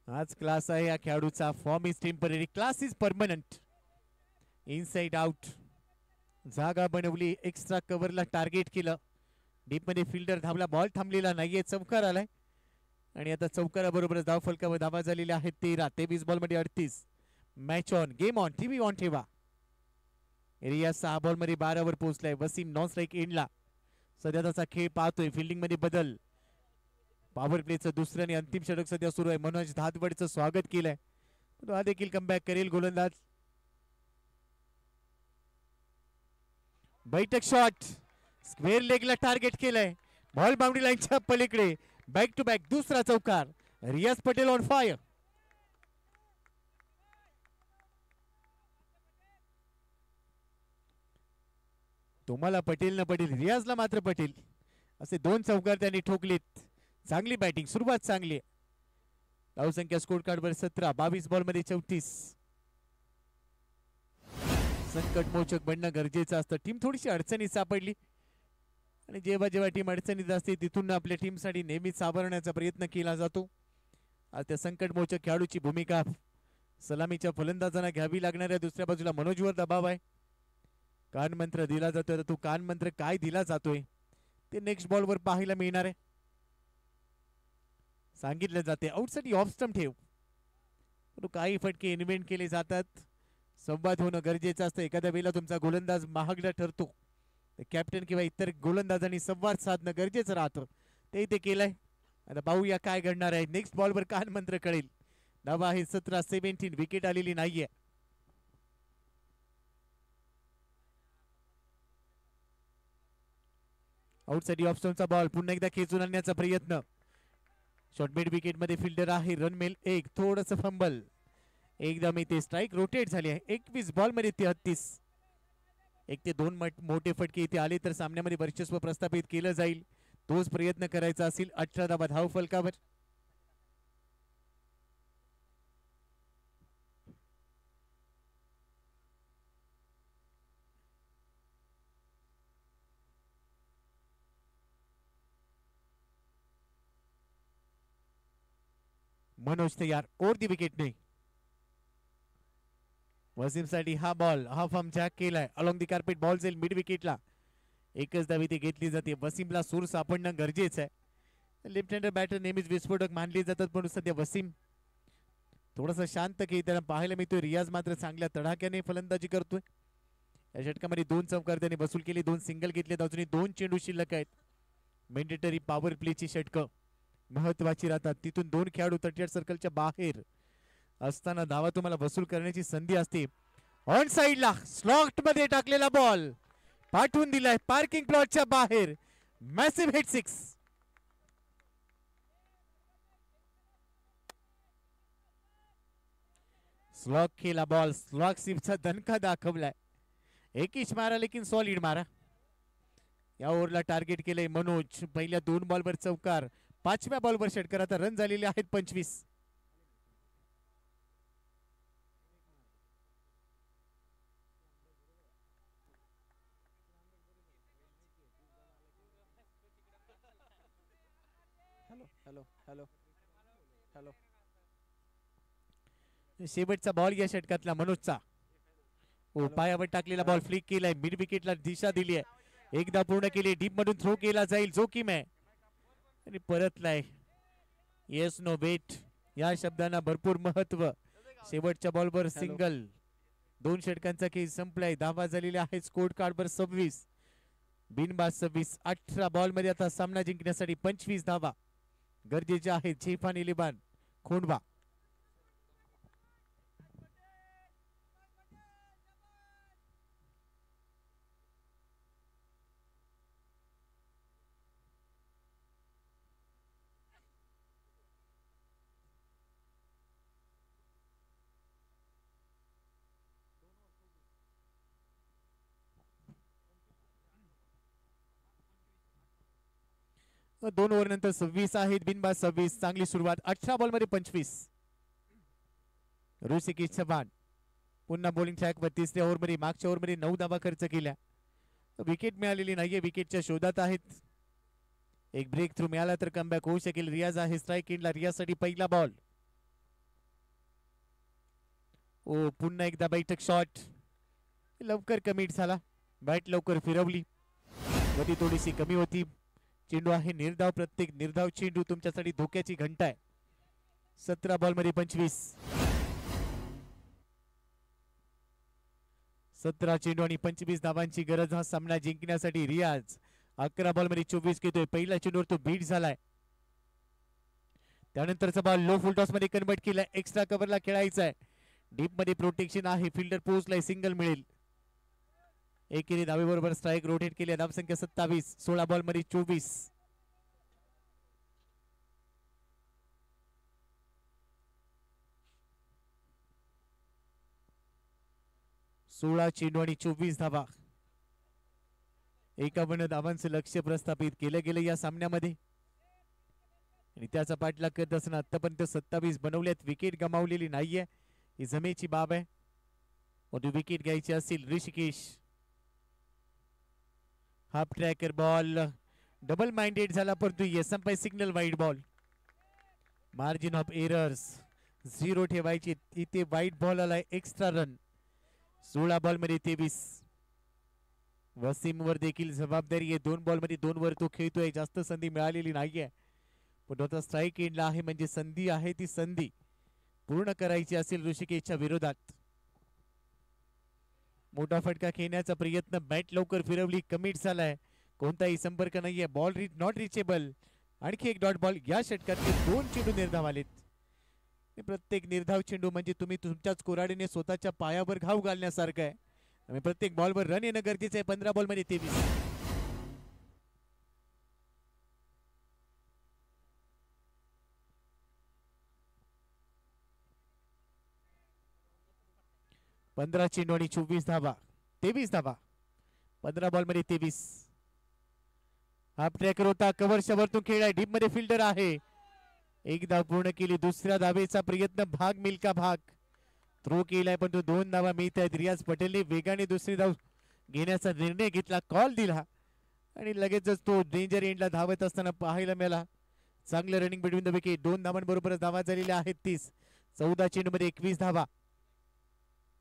आज क्लास आहे या खेळाडूचा. Form is temporary, class is permanent. Inside out. जागा बनवली. एक्स्ट्रा कव्हरला टार्गेट केलं. डीप मध्ये फिल्डर धावला. बॉल थांबलेला नाहीये. चौकार आलाय. आणि आता चौकाराबरोबरच धाव फलकावर धावा झालेल्या आहेत 13. 23 बॉल मध्ये 38. Match on. Game on. TV on ठेवा. एरिया 6 बॉल मध्ये 12 वर पोहोचलाय. वसीम नॉन स्ट्राईक एंडला. सध्या त्याचा खेळ पाहतोय. फिल्डिंग मध्ये बदल. पॉवर प्लेचं दुसरं आणि अंतिम षटक सध्या सुरू आहे. मनोज धादवडचं स्वागत केलंय. हा देखील कमबॅक करेल गोलंदाज. बैठक शॉट. स्क्वेअर लेगला टार्गेट केलंय. बॉल बाउंड्री लाईनच्या पलीकडे. बॅक टू बॅक दुसरा चौकार. रियाज पटेल ऑन फायर. तुम्हाला पटेल न पटेल, रियाजला मात्र पटेल. असे 2 चौकार त्यांनी ठोकलेत. चांगली बॅटिंग. सुरुवात चांगली. धावसंख्या स्कोर कार्ड वर 17. 22 बॉल मध्ये 34. संकट मोचक बनणं गरजेचं असतं. टीम थोडीशी अडचणीत सापडली आणि जेव्हा जेव्हा टीम अडचणीत असते तिथून आपल्या टीमसाठी नेहमीच सावरण्याचा प्रयत्न केला जातो. आज त्या संकटमोचक खेळाडूची भूमिका सलामीच्या फलंदाजांना घ्यावी लागणार आहे. दुसऱ्या बाजूला मनोजवर दबाव आहे. कान मंत्र दिला जातोय. तो कान मंत्र काय दिला जातोय ते नेक्स्ट बॉलवर पाहायला मिळणार आहे. सांगितलं जाते आउटसाइड ऑफ स्टंप ठेव. काही फटके इन्व्हेंट केले जातात. संवाद होणं गरजेचं असतं. एखाद्या वेळेला तुमचा गोलंदाज महागडा ठरतो. कॅप्टन किंवा इतर गोलंदाजांनी संवाद साधणं गरजेचं राहतं. ते इथे केलंय. आता पाहूया काय घडणार आहे. नेक्स्ट बॉलवर कान मंत्र कळेल. धावा आहे 17. 17. विकेट आलेली नाहीये. आउटसाइड ऑफ स्टंपचा बॉल पुन्हा एकदा खेचून आणण्याचा प्रयत्न. शॉर्टमिड विकेट मध्ये फिल्डर आहे. Run mill 1. थोडस फंबल. एकदम इथे स्ट्राईक रोटेट झाली आहे. 21 बॉल मध्ये 33. 1 ते 2 मोठे फटके इथे आले तर सामन्यामध्ये वर्चस्व प्रस्थापित केलं जाईल. तोच प्रयत्न करायचा असेल. 18 धावा धाव फलकावर. मनोज तयार ओर दी विकेट नाही. वसीम साठी हा बॉल हा फॉर्म जॅक केलाय अलॉंग दी कार्पेट बॉल जाईल मिड विकेटला. एकच धावी ती घेतली जाते. वसीमला सूर सापडणं गरजेचं आहे. लेफ्ट हँडर बॅटर नेहमीच विस्फोटक मानले जातात पण सध्या वसीम थोडासा शांत खेळताना पाहायला मिळतोय. रियाज मात्र चांगल्या तडाख्याने फलंदाजी करतोय. या षटकामध्ये 2 चौकार त्याने वसूल केले, 2 सिंगल घेतले, अजूनही 2 चेंडू शिल्लक आहेत. मेंडेटरी पॉवर प्लेची षटकं महत्वाची राहतात. तिथून 2 खेळाडू 38 सर्कलच्या बाहेर असताना धावा तुम्हाला वसूल करण्याची संधी असते. ऑन साइडला स्लॉट मध्ये टाकलेला बॉल पाठवून दिलाय पार्किंग प्लॉटच्या बाहेर. Massive hit 6. स्लॉग केला बॉल. स्लॉग सिपचा दणका दाखवलाय. एकीच मारा लेकिन सॉलिड मारा. या ओव्हरला टार्गेट केलंय मनोज. पहिल्या 2 बॉलवर चौकार, 5व्या बॉलवर षटकार. आता रन झालेले आहेत 25. Hello hello hello hello. शेवटचा बॉल या षटकातला मनोजचा. पायावर टाकलेला बॉल फ्लिक केलाय. मिड विकेटला दिशा दिली आहे. एकदा पूर्ण केली. डीप मधून थ्रो केला जाईल. जोखीम आहे आणि परतलाय. येस नो वेट या शब्दांना भरपूर महत्व. शेवटच्या बॉलवर सिंगल. 2 षटकांचा खेळ संपलाय. धावा झालेल्या आहेत स्कोर कार्डवर 26. बिनबाद 26. 18 बॉल मध्ये आता सामना जिंकण्यासाठी 25 धावा गरजेच्या आहेत. झेफान इलेव्हन खोंडवा. दोन ओव्हर नंतर 26 आहेत. बिनबाद 26. चांगली सुरुवात. 18 बॉल मध्ये 25. ऋषिकेश चव्हाण पुन्हा बॉलिंग ट्रॅकवर. 3ऱ्या ओव्हरमध्ये मागच्या ओव्हरमध्ये 9 धावा खर्च केल्या. विकेट मिळालेली नाहीये. विकेटच्या शोधात आहेत. एक ब्रेक थ्रू मिळाला तर कमबॅक होऊ शकेल. रियाज आहे स्ट्राईक एंडला. रियाजसाठी पहिला बॉल. ओ पुन्हा एकदा बैठक शॉट लवकर कमिट झाला. बॅट लवकर फिरवली. गती थोडीशी कमी होती. चेंडू आहे निर्धाव. प्रत्येक निर्धाव चेंडू तुमच्यासाठी धोक्याची घंटा आहे. 17 बॉल मध्ये 25. 17 चेंडू आणि 25 धावांची गरज हा सामना जिंकण्यासाठी. रियाज 11 बॉल मध्ये 24 घेतोय. पहिल्या चेंडूवर तो बीट झालाय. त्यानंतरचा बॉल लो फुल टॉस मध्ये कन्वर्ट केलाय. एक्स्ट्रा कव्हरला खेळायचा आहे. डीप मध्ये प्रोटेक्शन आहे. फिल्डर पोहोचलाय. सिंगल मिळेल. एकेरी धावेबरोबर स्ट्राईक रोटेट केली. धावसंख्या 27. 16 बॉल मध्ये 24. चेंडू आणि 24 धावा. 51 धावांचं लक्ष्य प्रस्थापित केलं गेलं या सामन्यामध्ये आणि त्याचा पाठलाग करत असताना आतापर्यंत 27 बनवल्यात. विकेट गमावलेली नाहीये. ही जमेची बाब आहे. विकेट घ्यायची असेल Rushikesh. Half tracker ball double minded झाला परंतु एसएमपाय signal wide ball. Margin of errors 0 ठेवायची. इथे वाईड बॉल आलाय. Extra run. 16 बॉल मध्ये 23. वसीम वर देखील जबाबदारी आहे. 2 बॉल मध्ये 2 वर तो खेळतोय. जास्त संधी मिळालेली नाहीये पण आता स्ट्राईक एंडला आहे म्हणजे संधी आहे. ती संधी पूर्ण करायची असेल ऋषिकेशच्या विरोधात. मोठा फटका खेळण्याचा प्रयत्न. बॅट लवकर फिरवली. कमिट झालाय. कोणताही संपर्क नाहीये. Ball not reachable. आणखी एक डॉट बॉल. या षटकातले 2 चेंडू निर्धाव आलेत. प्रत्येक निर्धाव चेंडू म्हणजे तुम्ही तुमच्याच कोराडीने स्वतःच्या पायावर घाव घालण्यासारखं आहे. प्रत्येक बॉलवर रन येणं गरजेचं आहे. 15 बॉल मध्ये 23. पंधरा चेंडू आणि 24 धावा. 23 धावा. 15 बॉल मध्ये 23. हाफ ट्रॅकर होता. कव्हरच्या वरतून खेळाय. डीप मध्ये फिल्डर आहे. एक धाव पूर्ण केली. दुसऱ्या धावेचा प्रयत्न. भाग मिल्का भाग. थ्रो केलाय पण तो 2 धावा मिळत आहेत. रियाज पटेलने वेगाने दुसरी धाव घेण्याचा निर्णय घेतला. कॉल दिला आणि लगेचच तो डेंजर एंडला धावत असताना पाहायला मिळाला. चांगलं रनिंग बिटवीन द विकेट. 2 धावांबरोबर धावा झालेल्या आहेत 30. 14 चेंडूमध्ये 21 धावा.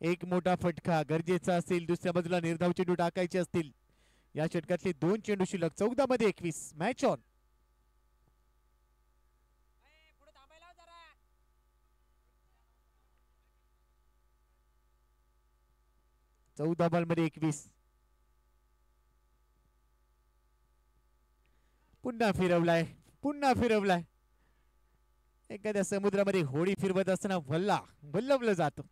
एक मोठा फटका गरजेचा असेल. दुसऱ्या बाजूला निर्धाव चेंडू टाकायचे असतील. या षटकातले 2 चेंडू शिल्लक. 14 मध्ये 21. Match on. 14 बॉल मध्ये 21. पुन्हा फिरवलाय. पुन्हा फिरवलाय. एखाद्या समुद्रामध्ये होडी फिरवत असताना वल्लवलं जातं.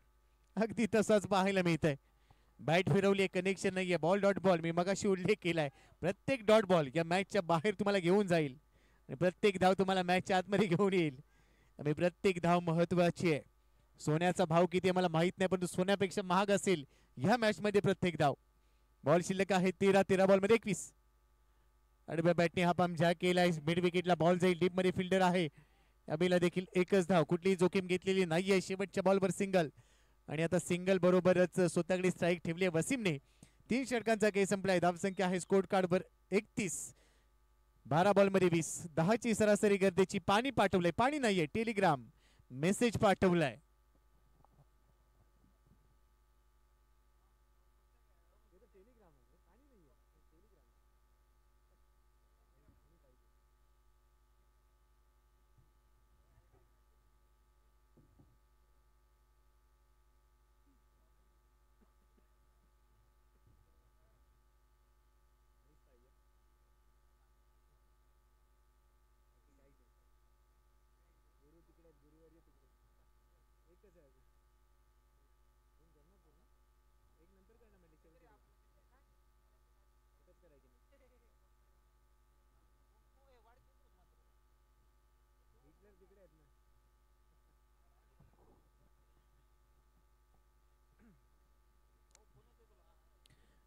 अगदी तसंच पाहायला मिळतंय. बॅट फिरवली, कनेक्शन नाहीये. Ball dot ball. मी मगाशी उल्लेख केलाय, प्रत्येक डॉट बॉल या मॅचच्या बाहेर तुम्हाला घेऊन जाईल आणि प्रत्येक धाव तुम्हाला मॅचच्या आतमध्ये घेऊन येईल. आणि प्रत्येक धाव महत्वाची आहे. सोन्याचा भाव किती आहे मला माहित नाही, परंतु सोन्यापेक्षा महाग असेल ह्या मॅच मध्ये प्रत्येक धाव. बॉल शिल्लक आहे 13 बॉल मध्ये 21. आडव्या बॅटने हा पंप जॅक केलाय. मिड विकेटला बॉल जाईल. डीप मध्ये फिल्डर आहे. यावेळेला देखील एकच धाव. कुठलीही जोखीम घेतलेली नाहीये. शेवटच्या बॉलवर सिंगल आणि आता सिंगल बरोबरच स्वतःकडे स्ट्राईक ठेवली आहे वसीमने. 3 षटकांचा खेळ संपलाय. धावसंख्या आहे स्कोर कार्डवर 31. 12 बॉल मध्ये 20. 10 ची सरासरी गरजेची. पाणी पाठवलंय. पाणी नाहीये. टेलिग्राम मेसेज पाठवलाय.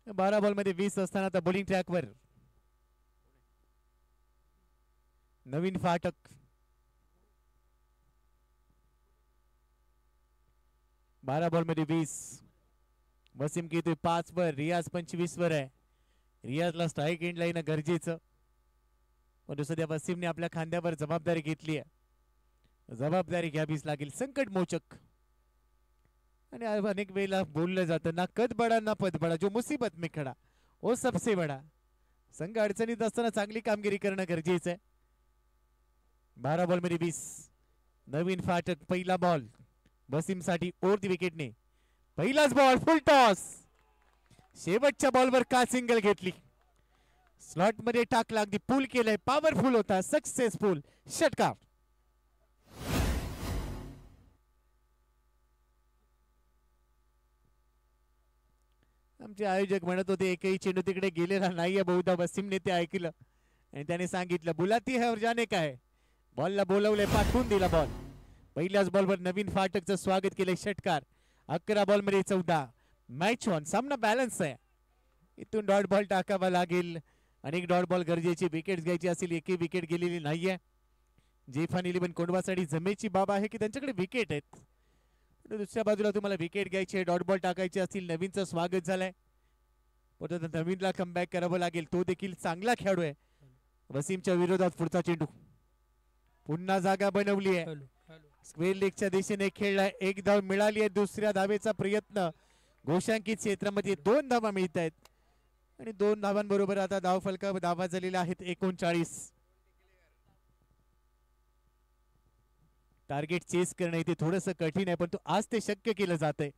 बारा बॉल मध्ये 20 असताना आता बॉलिंग ट्रॅकवर नवीन फाटक. बारा बॉल मध्ये 20. वसीम किती 5 वर. रियाज 25 वर आहे. रियाजला स्ट्राईक एंड लाईन गरजेचं, पण सध्या वसीमने आपल्या खांद्यावर जबाबदारी घेतली आहे. जबाबदारी घ्यावीच लागेल. संकट मोचक. आणि अनेक वेळेला बोललं जातं ना कद बडा ना पद बडा, जो मुसीबत में खडा वो सबसे बडा. संघ अडचणीत असताना चांगली कामगिरी करणं गरजेचं आहे. 12 बॉल मध्ये 20. नवीन फाटक. पहिला बॉल वसीम साठी ओव्हर विकेटने. पहिलाच बॉल फुल टॉस. शेवटच्या बॉलवर का सिंगल घेतली. स्लॉट मध्ये टाकला. अगदी पुल केलंय. पॉवरफुल होता. सक्सेसफुल षटकार. आमचे आयोजक म्हणत होते एकही चेंडू तिकडे गेलेला नाहीये. बहुधा वसीमने ते ऐकलं आणि त्याने सांगितलं बुलाती है और जाने का है. बॉलला बोलवले, पाठवून दिला बॉल. पहिल्याच बॉलवर नवीन फाटकचं स्वागत केलंय. षटकार. 11 बॉल मध्ये 14. Match on. सामना बॅलन्स आहे. इथून डॉट बॉल टाकावा लागेल. अनेक डॉट बॉल गरजेची. विकेट घ्यायची असेल. एकही विकेट गेलेली नाहीये. जेफान 11 कोंडवासाठी जमेची बाब आहे की त्यांच्याकडे विकेट आहेत. दुसऱ्या बाजूला तुम्हाला विकेट घ्यायची आहे, डॉट बॉल टाकायचे असतील. नवीनचं स्वागत झालंय. परंतु नवीनला कमबॅक करावं लागेल. तो देखील चांगला खेळाडू आहे. वसीमच्या विरोधात पुढचा चेंडू. पुन्हा जागा बनवली आहे. स्क्वेअर लेगच्या दिशेने खेळलाय. एक धाव मिळाली आहे. दुसऱ्या धावेचा प्रयत्न. घोषांकित क्षेत्रामध्ये 2 धावा मिळत आहेत आणि 2 धावांबरोबर आता धाव फलका धावा झालेल्या आहेत 39. टार्गेट चेस करणं इथे थोडंसं कठीण आहे, पण तो आज ते शक्य केलं जातंय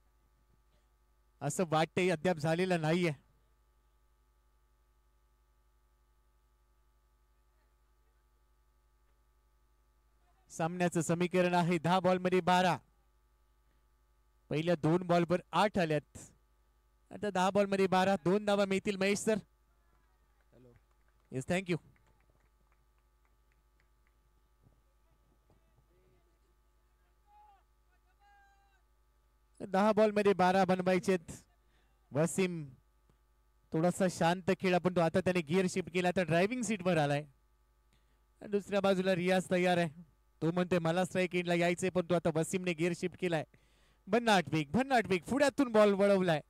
असं वाटतंय. अद्याप झालेलं नाहीये. सामन्याचं समीकरण आहे 10 बॉल मध्ये 12. पहिल्या 2 बॉलवर 8 आल्यात. आता 10 बॉल मध्ये 12. 2 धावा मिळतील. Mahesh sir. Yes, thank you. 10 ball मध्ये 12 बनवायचेत. वसीम थोडासा शांत खेळा, पण तो आता त्याने गिअर शिफ्ट केला. तर ड्रायव्हिंग सीटवर आलाय. दुसऱ्या बाजूला रियाज तयार आहे. तो म्हणते मला स्ट्राईक एंडला यायचंय, पण तो आता वसीमने गिअर शिफ्ट केलाय. भन्नाट वेग पुढ्यातून बॉल वळवलाय.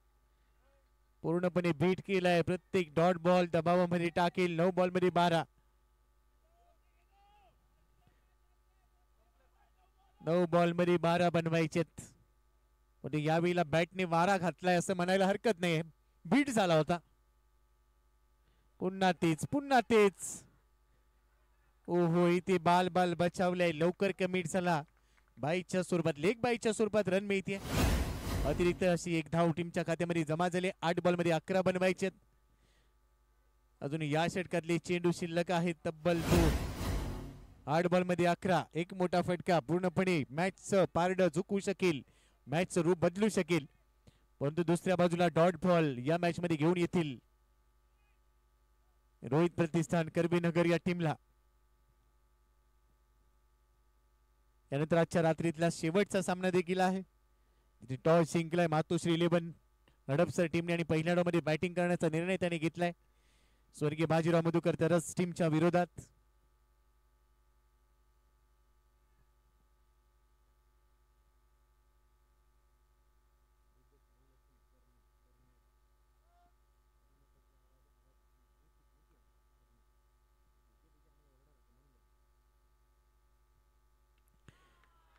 पूर्णपणे बीट केलाय. प्रत्येक डॉट बॉल दबावामध्ये टाकेल. 9 बॉल मध्ये 12. 9 बॉल मध्ये 12 बनवायचेत. पण यावेळेला बॅटने वारा घातलाय असं म्हणायला हरकत नाही. बीट झाला होता. पुन्हा तेच. ओहो, इथे बाल बचावलाय. लवकर कमिट झाला. बाईच्या स्वरूपात, लेग बाईच्या स्वरूपात रन मिळते. अतिरिक्त अशी एक धाव टीमच्या खात्यामध्ये जमा झाले. 8 बॉल मध्ये 11 बनवायचे. अजून या षटकातले चेंडू शिल्लक आहेत तब्बल 2. 8 बॉल मध्ये 11. एक मोठा फटका पूर्णपणे मॅचचं पारडं झुकवू शकेल, मॅचचं रूप बदलू शकेल. परंतु दुसऱ्या बाजूला डॉट बॉल या मॅच मध्ये घेऊन येतील रोहित प्रतिष्ठान करबीनगर या टीमला. यानंतर आजच्या रात्रीतला शेवटचा सामना देखील आहे. टॉस जिंकलाय मातोश्री 11 हडपसर टीमने आणि पहिल्या डावमध्ये बॅटिंग करण्याचा निर्णय त्याने घेतलाय. स्वर्गीय बाजीराव मधुकर तरस टीमच्या विरोधात.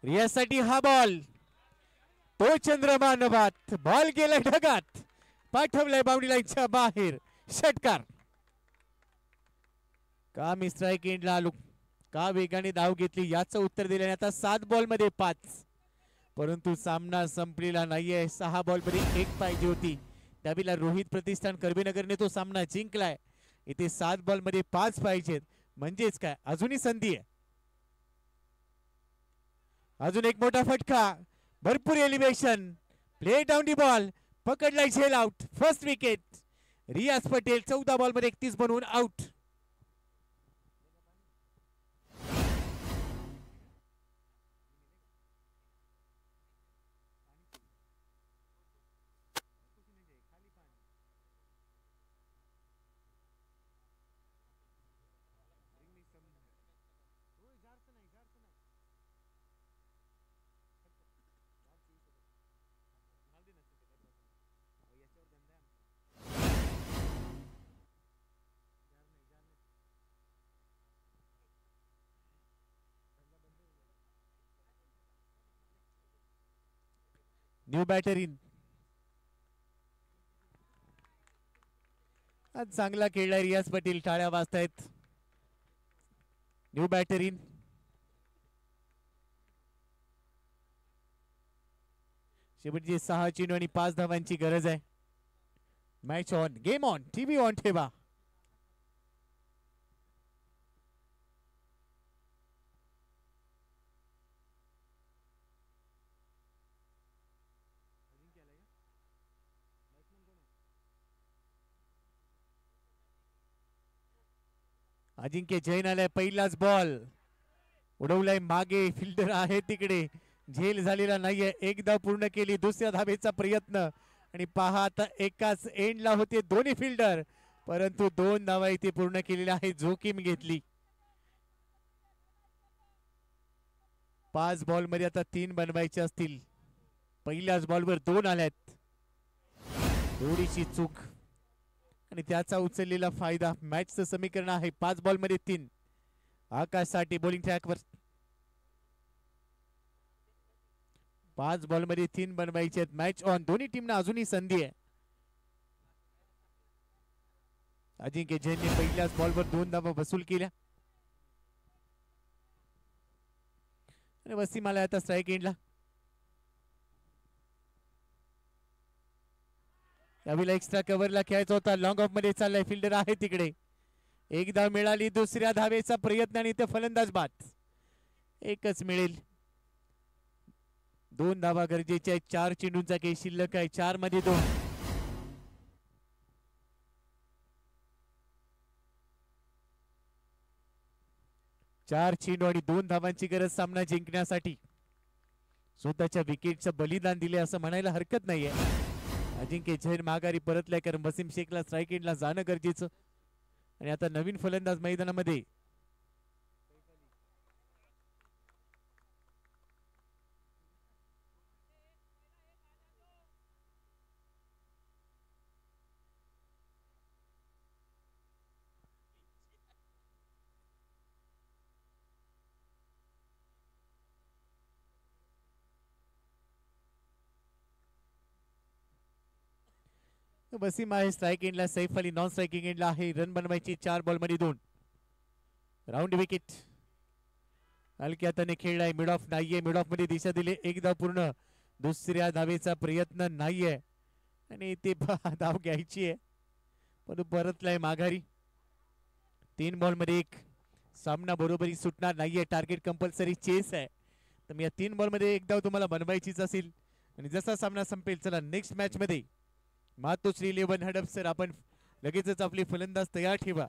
रियासाठी हा बॉल, तो चंद्रमा नभात, बॉल गेलाय ढगात, पाठवलाय बाउंड्री लाईनच्या बाहेर. षटकार. का मी स्ट्राईक एंडला आलो, का वेगाने धाव घेतली याचं उत्तर दिल्याने आता 7 बॉल मध्ये 5. परंतु सामना संपलेला नाहीये. 6 बॉल मध्ये 1 पाहिजे होती. त्यावेळेला रोहित प्रतिष्ठान करबीनगरने तो सामना जिंकलाय. इथे 7 बॉल मध्ये 5 पाहिजेत. म्हणजेच काय, अजूनही संधी आहे. अजून एक मोठा फटका, भरपूर elevation, play down the ball, पकडलाय झेल आउट. First wicket. रियाज पटेल 14 बॉल मध्ये 31 बनवून आउट. New batter in. आज चांगला खेळला रियाज पटेल, टाळ्या वाजतायत. New batter in. शेवटची 6 चेंडू आणि 5 धावांची गरज आहे. Match on, game on, TV on ठेवा. अजिंक्य जैन आलाय. पहिलाच बॉल उडवलाय मागे, फिल्डर आहे तिकडे, झेल झालेला नाहीये. एकदा पूर्ण केली. दुसऱ्या धावेचा प्रयत्न आणि पहा आता एकाच एंडला होते दोन्ही फिल्डर, परंतु 2 धावा इथे पूर्ण केलेल्या आहे. जोखीम घेतली. 5 बॉल मध्ये आता 3 बनवायचे असतील. पहिल्याच बॉलवर 2 आल्यात. थोडीशी चूक आणि त्याचा उचललेला फायदा. मॅचचं समीकरण आहे 5 बॉल मध्ये 3. आकाश साठी बॉलिंग ट्रॅकवर. 5 बॉल मध्ये 3 बनवायचे आहेत. Match on. दोन्ही टीमना अजूनही संधी आहे. अजिंक्य जैनने पहिल्याच बॉलवर 2 धावा वसूल केल्या. आणि वसीम आला आता स्ट्राईक एंडला. यावेळेला एक्स्ट्रा कव्हरला खेळायचा होता. लॉंग ऑफ मध्ये चाललाय. फिल्डर आहे तिकडे. एक धाव मिळाली. दुसऱ्या धावेचा प्रयत्न आणि इथे फलंदाज बाद. एकच मिळेल. 2 धावा गरजेच्या आहेत. 4 चेंडूंचा काही शिल्लक आहे. 4 मध्ये 2. चार चेंडू आणि 2 धावांची गरज सामना जिंकण्यासाठी. स्वतःच्या विकेटचं बलिदान दिले असं म्हणायला हरकत नाहीये. अजिंक्य जैन माघारी परतलाय, कारण वसीम शेखला स्ट्राईक एंडला जाणं गरजेचं. आणि आता नवीन फलंदाज मैदानामध्ये. वसीम आहे स्ट्राईक एंडला, सैफ अली नॉन स्ट्रायकिंग एंडला आहे. रन बनवायची 4 बॉलमध्ये 2. Round wicket. हलक्या हाताने खेळलाय. मिड ऑफ नाहीये. मिड ऑफ मध्ये दिशा दिली. एक धाव पूर्ण. दुसऱ्या धावेचा प्रयत्न नाहीये आणि ते धाव घ्यायची आहे पण परतलाय माघारी. 3 बॉल मध्ये 1. सामना बरोबरी सुटणार नाहीये. टार्गेट कंपल्सरी चेस आहे. तर मी या 3 बॉल मध्ये एक धाव तुम्हाला बनवायचीच असेल आणि जसा सामना संपेल चला नेक्स्ट मॅच मध्ये मातोश्री 11 हडप सर आपण लगेचच आपली फलंदाज तयार ठेवा.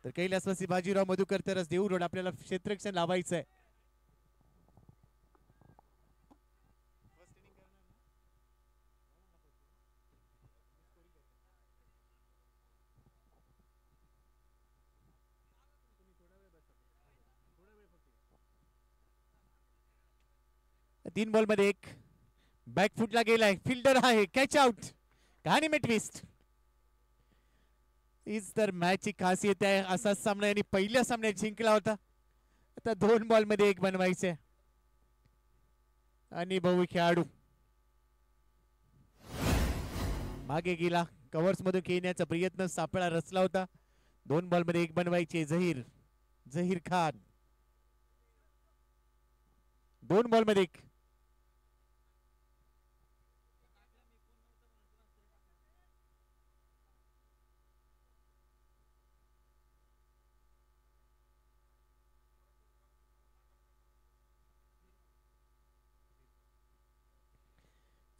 तर कैलासवासी बाजीराव मधुकर तरच देऊ रोड आपल्याला क्षेत्ररक्षण लावायचं आहे. तीन बॉल मध्ये 1. बॅकफुटला गेलाय. फिल्डर आहे. Catch out. कहाणी में ट्विस्ट. हीच तर मॅचची खासियत आहे. असाच सामना यांनी पहिल्या सामन्यात जिंकला होता. आता 2 बॉल मध्ये 1 बनवायचे आणि बहु खेळाडू मागे गेला. कव्हर्स मधून खेळण्याचा प्रयत्न सापळा रचला होता. 2 बॉल मध्ये 1 बनवायचे. जहीर खान 2 बॉल मध्ये 1.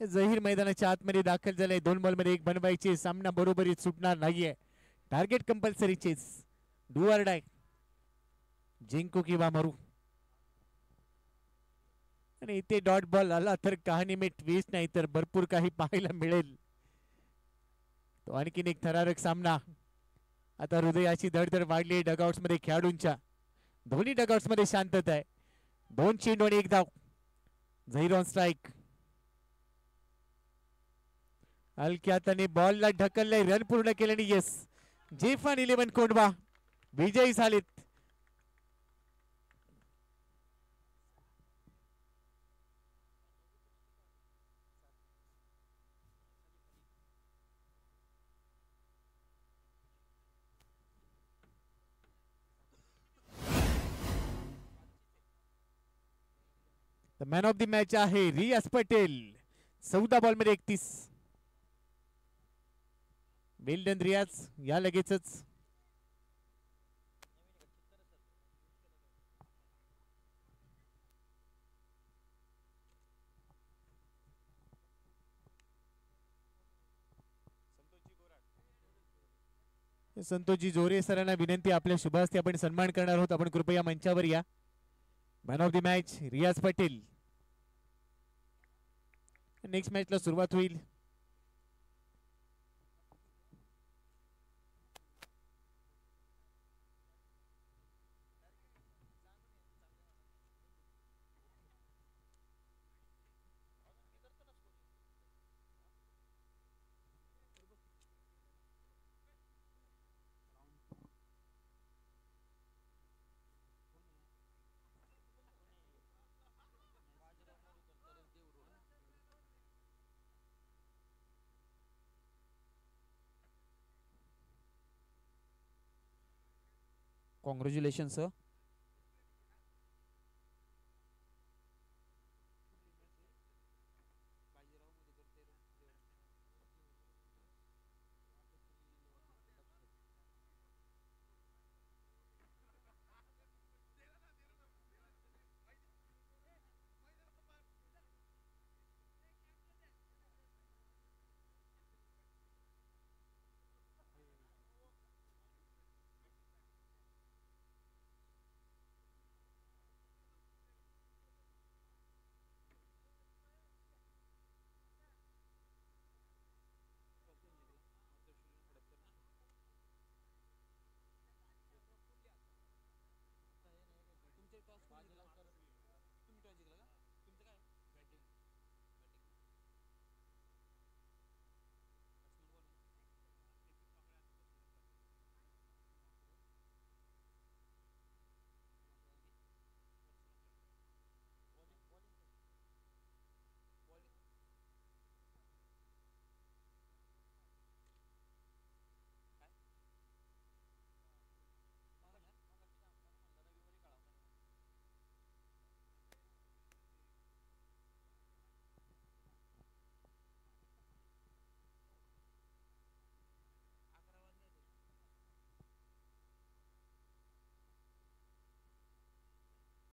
जहीर मैदानाच्या आतमध्ये दाखल झालाय. 2 बॉल मध्ये 1 बनवायचे. सामना बरोबरीत सुटणार नाहीये. Target compulsory chess. Do or die. जिंकू किंवा मरू. आणि इथे डॉट बॉल आला तर कहाणी में ट्विस्ट नाही तर भरपूर काही पाहायला मिळेल. तो आणखीन एक थरारक सामना. आता हृदयाची धडधड वाढली डगआउट्स मध्ये खेळाडूंच्या. दोन्ही डगआउट्स मध्ये शांतता आहे. 2 चेंडू आणि 1 धाव. Zaheer on strike. हलक्या हाताने बॉलला ढकललंय. रन पूर्ण केल्याने येस जेफान 11 कोंडवा विजयी झालेत. मॅन ऑफ द मॅच आहे रियाज पटेल. 14 बॉल मध्ये 31. वेल डन रियाज. या लगेचच संतोषजी जोरे सरांना विनंती आपल्या शुभ हस्ते आपण सन्मान करणार आहोत. आपण कृपया मंचावर या. मॅन ऑफ द मॅच रियाज पटेल. नेक्स्ट मॅचला सुरुवात होईल. Congratulations, sir.